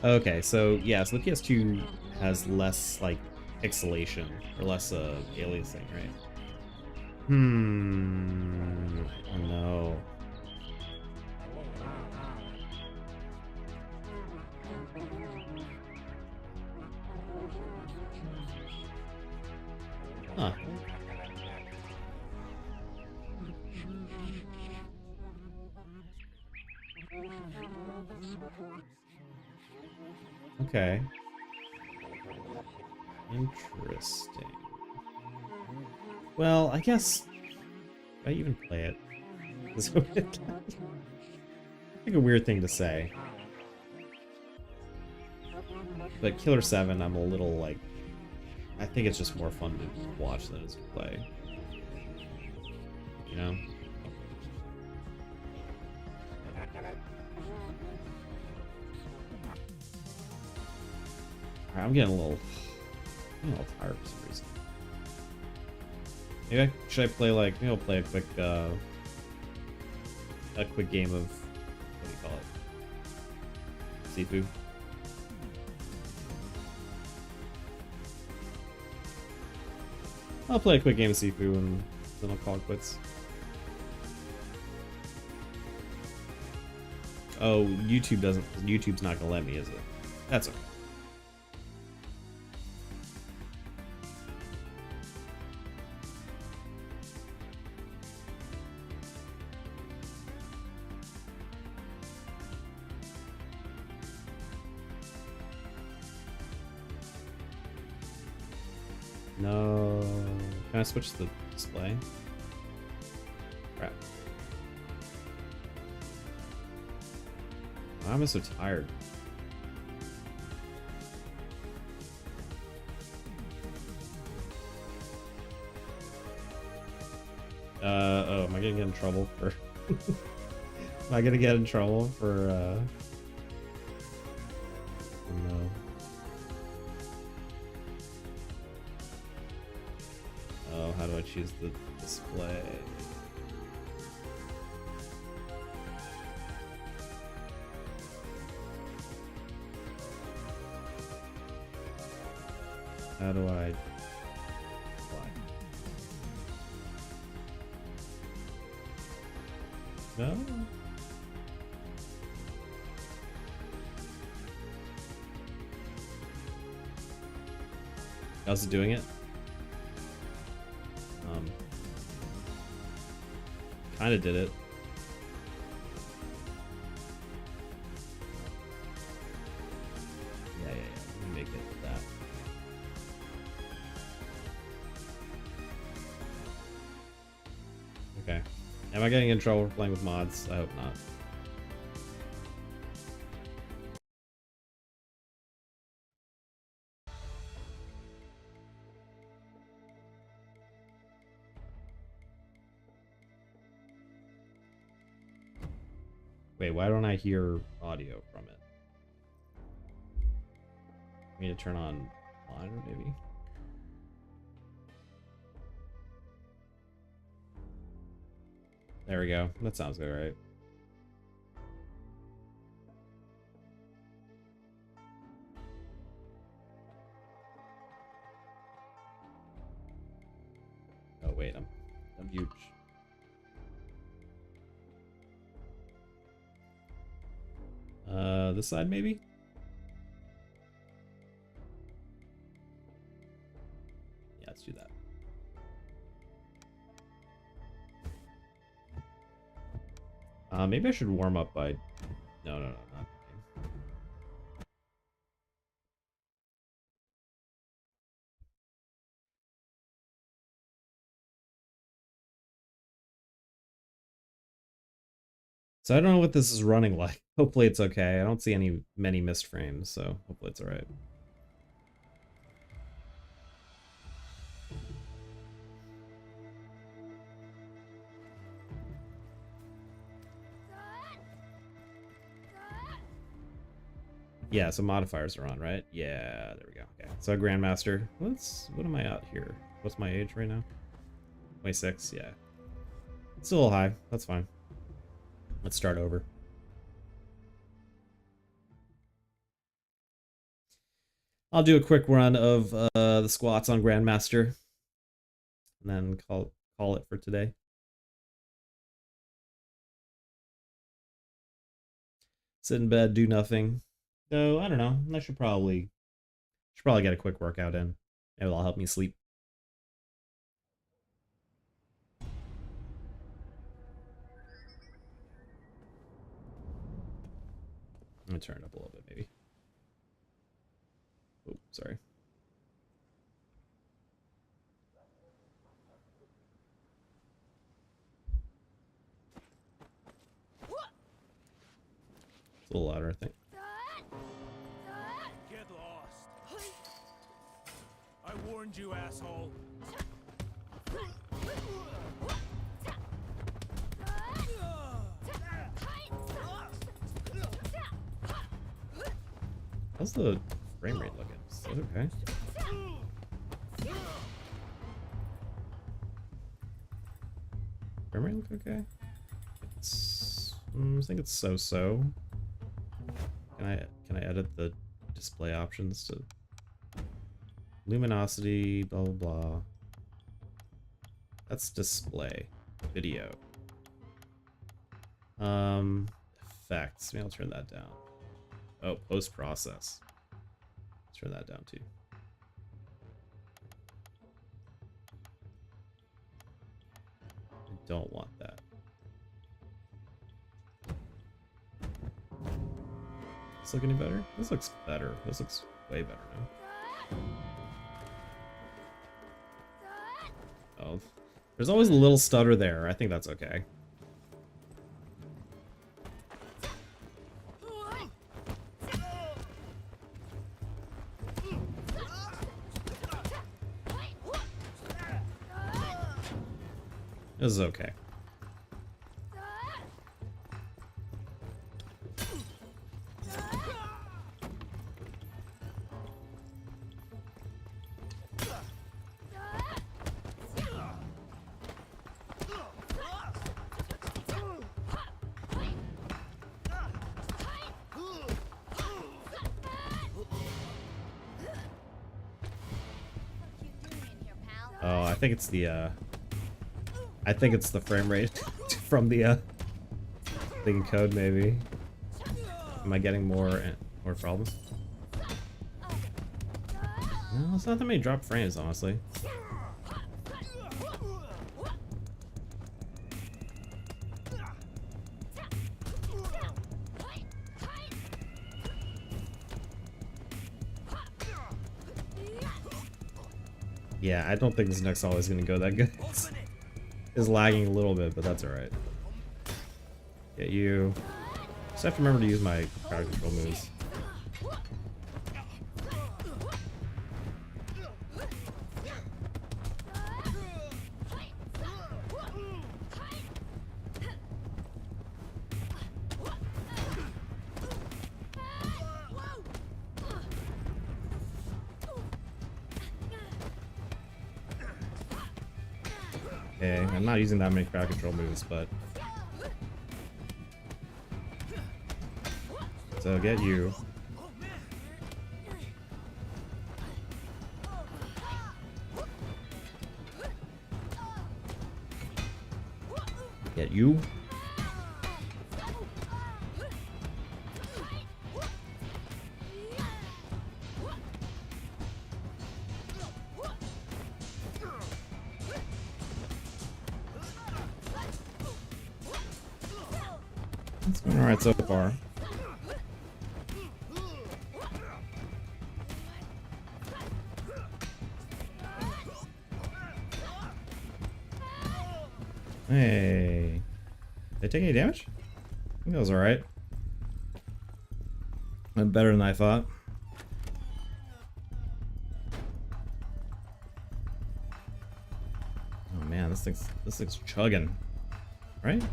Okay, so yeah, so the PS2 has less like pixelation or less aliasing, right? Oh no. Huh. Okay. Interesting. Well, I guess I even play it. It's like a weird thing to say. But Killer 7, I'm a little like, I think it's just more fun to watch than it is to play. You know? Alright, I'm getting a little tired for some reason. Maybe should I play like, maybe I'll play a quick game of, what do you call it? Sifu. I'll play a quick game of Sifu and then I'll call it quits. Oh, YouTube's not gonna let me, is it? That's okay. No. Can I switch the display? Crap. Why am I so tired? Oh, am I gonna get in trouble for... Am I gonna get in trouble for, Oh no. Oh, how do I choose the display? How do I... Why? No? How's it doing it? Kinda did it. Am I getting in trouble for playing with mods? I hope not. Wait, why don't I hear audio from it? I need to turn on monitor, maybe? There we go. That sounds good, right? Oh wait, I'm huge. This side maybe? Yeah, let's do that. Maybe I should warm up by... No, not. So I don't know what this is running like. Hopefully it's okay. I don't see many missed frames, so hopefully it's alright. Yeah, so modifiers are on, right? Yeah, there we go. Okay. So Grandmaster. What am I at here? What's my age right now? 26, yeah. It's a little high. That's fine. Let's start over. I'll do a quick run of the squats on Grandmaster, and then call it for today. Sit in bed, do nothing. So I don't know. I should probably get a quick workout in. Maybe that'll help me sleep. I'm gonna turn it up a little bit, maybe. Oh, sorry. It's a little louder, I think.
Get lost. I warned you, asshole.
How's the frame rate looking? Is that okay? Frame rate look okay? I think it's so-so. Can I edit the display options to luminosity, blah blah blah. That's display. Video. Effects. Maybe I'll turn that down. Oh, post-process. Let's turn that down too. I don't want that. This look any better? This looks better. This looks way better now. Oh, there's always a little stutter there. I think that's okay. This is okay. Oh, I think it's the frame rate from the thing code maybe. Am I getting more problems? No, it's not that many drop frames, honestly. Yeah, I don't think this next all is gonna go that good. is lagging a little bit, but that's alright. Get you. Just have to remember to use my crowd control moves. Okay, I'm not using that many crowd control moves, but... So get you. Get you. It's going alright so far. Hey. Did I take any damage? I think that was alright. Went better than I thought. Oh man, this thing's chugging. Right?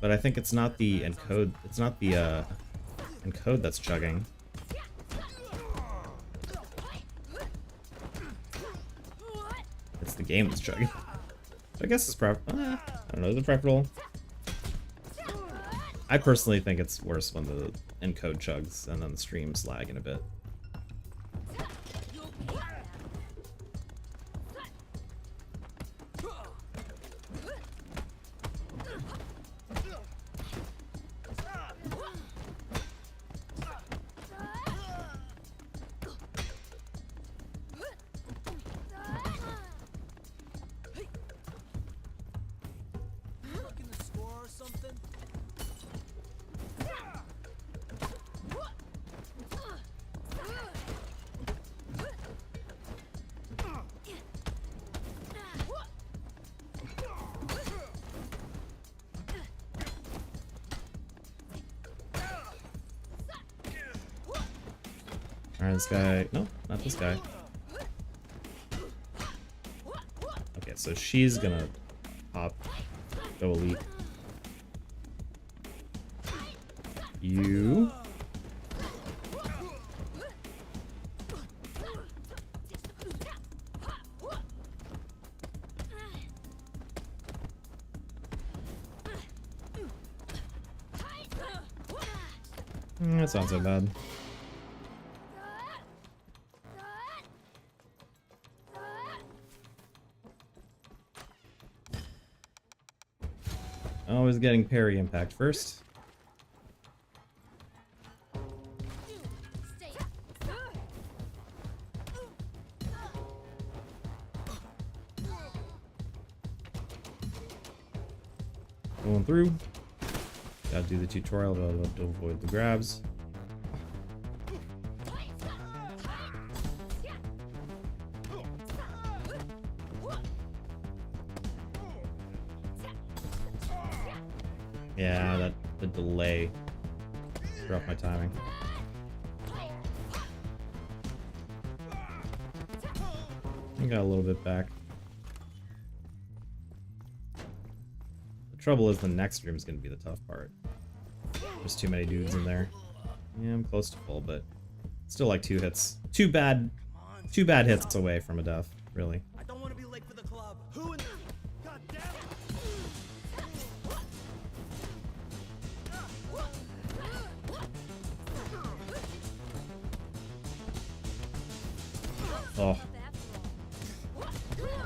But I think it's not the encode, it's not the encode that's chugging. It's the game that's chugging. So I guess it's I don't know, is it preferable? I personally think it's worse when the encode chugs and then the stream's lagging a bit.
Looking to score or something?
Alright, this guy. No, not this guy. Okay, so she's gonna pop. Go elite. You. That sounds so bad. Always getting parry impact first. Going through. Gotta do the tutorial to avoid the grabs. Yeah, the delay threw off my timing. I got a little bit back. The trouble is the next stream is going to be the tough part. There's too many dudes in there. Yeah, I'm close to full, but still like 2 hits. Two bad hits away from a death, really.
I don't want to be late for the club. Who in the... God damn it!
Oh.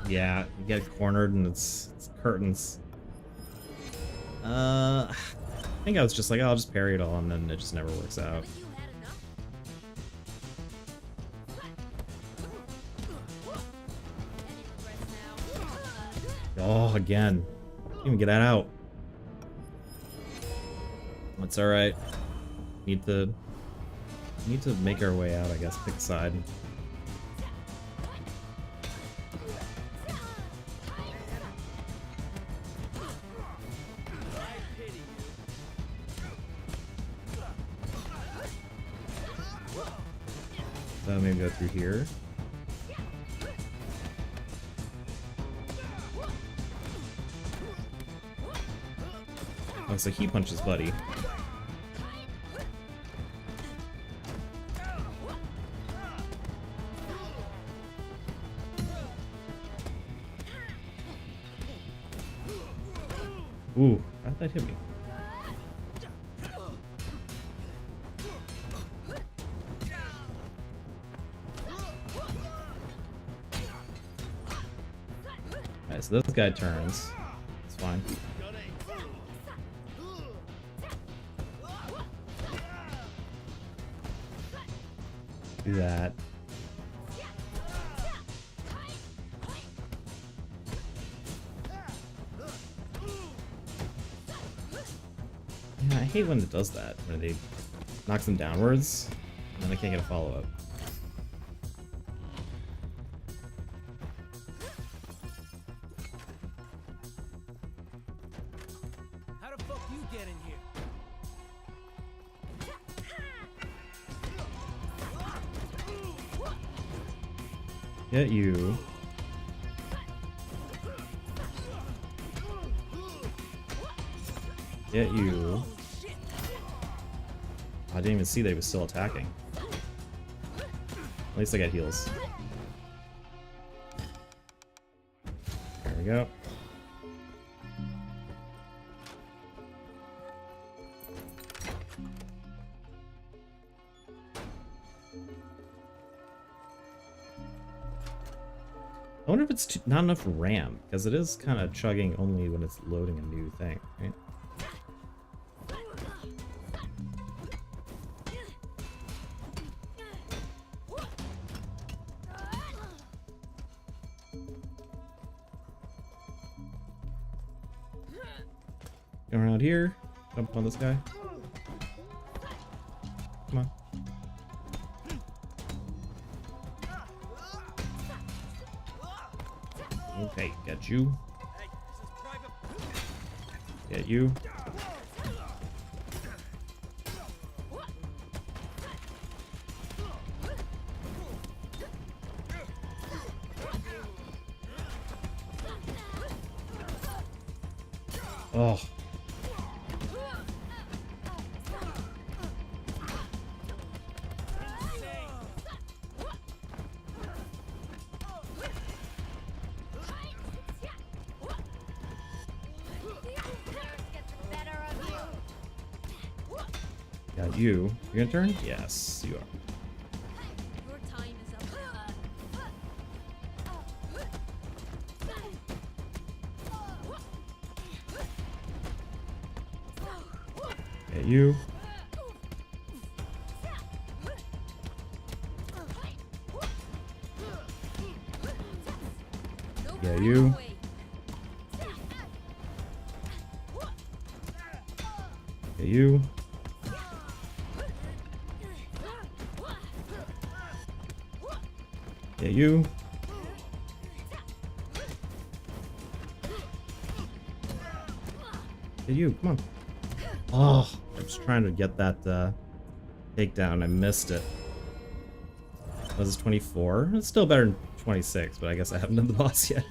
Yeah, you get cornered and it's curtains. I think I was just like, oh, I'll just parry it all, and then it just never works out. Oh, again. Can't even get that out. It's alright. Need to make our way out, I guess. Pick side. maybe go through here. Oh, so he punches Buddy. Ooh, how'd that hit me? Alright, so this guy turns. It's fine. Do that. Yeah, I hate when it does that, where they knocks them downwards, and then I can't get a follow-up.
How the fuck you get in here?
Get you. Get you. I didn't even see that he was still attacking. At least I got heals. There we go. I wonder if it's not enough RAM, because it is kind of chugging only when it's loading a new thing, right? Go around here, jump on this guy. Come on. Okay, get you.
Hey, this is private.
Get you. Oh. Got you. You gonna turn? Yes, you are.
Your time is up.
Get you. Get you. Get you. Get you. Get you. Come on. Oh, I was trying to get that takedown. I missed it. Was it 24? It's still better than 26, but I guess I haven't done the boss yet.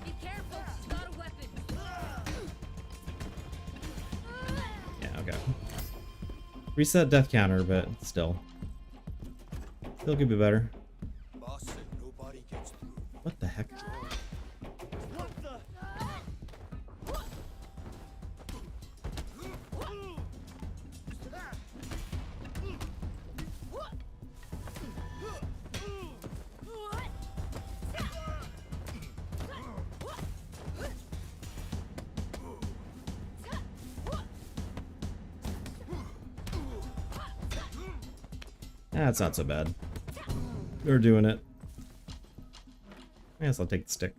Be careful, she's got a weapon.
Yeah, okay. Reset death counter, but still. Still could be better.
Boss said nobody gets through.
What the heck?
What the?
That's not so bad. We're doing it. I guess I'll take the stick.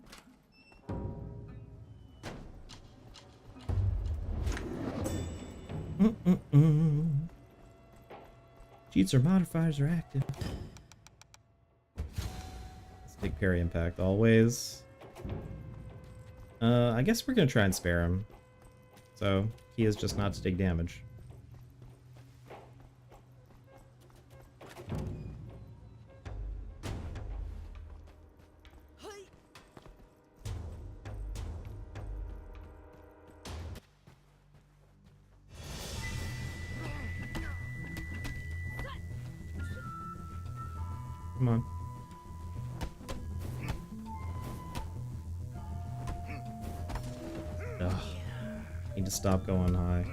Cheats or modifiers are active. Let's take parry impact always. I guess we're gonna try and spare him. So he is just not to take damage. Come on. Ugh. Need to stop going high.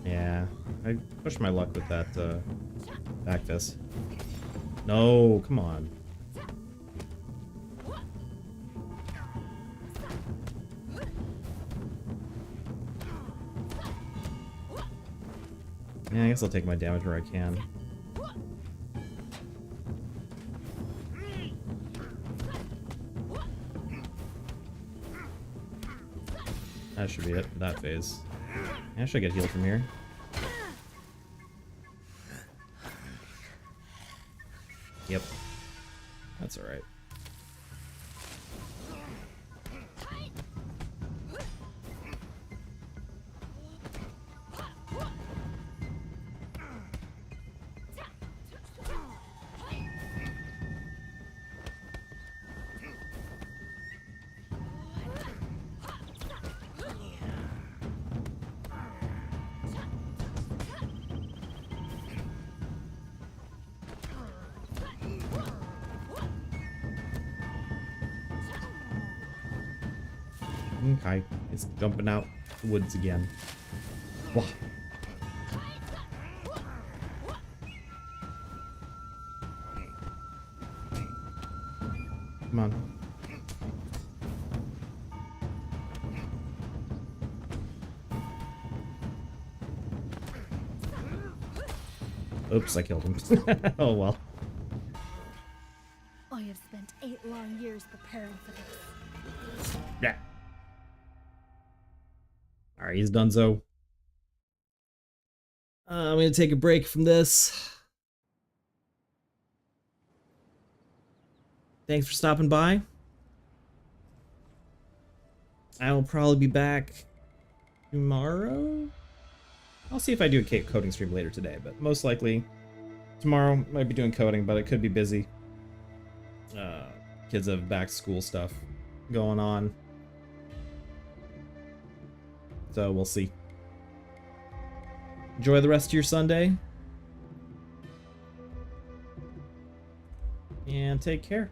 Yeah, I pushed my luck with that back fist. No, come on. Yeah, I guess I'll take my damage where I can. That should be it for that phase. I should get healed from here. Yep. That's alright. Okay, it's jumping out the woods again. Wah. Come on. Oops, I killed him. Oh well.
I have spent 8 long years preparing for this.
Yeah. Alright, he's done so. I'm gonna take a break from this. Thanks for stopping by. I'll probably be back tomorrow. I'll see if I do a coding stream later today, but most likely tomorrow might be doing coding, but it could be busy. Kids have back to school stuff going on. So we'll see. Enjoy the rest of your Sunday. And take care.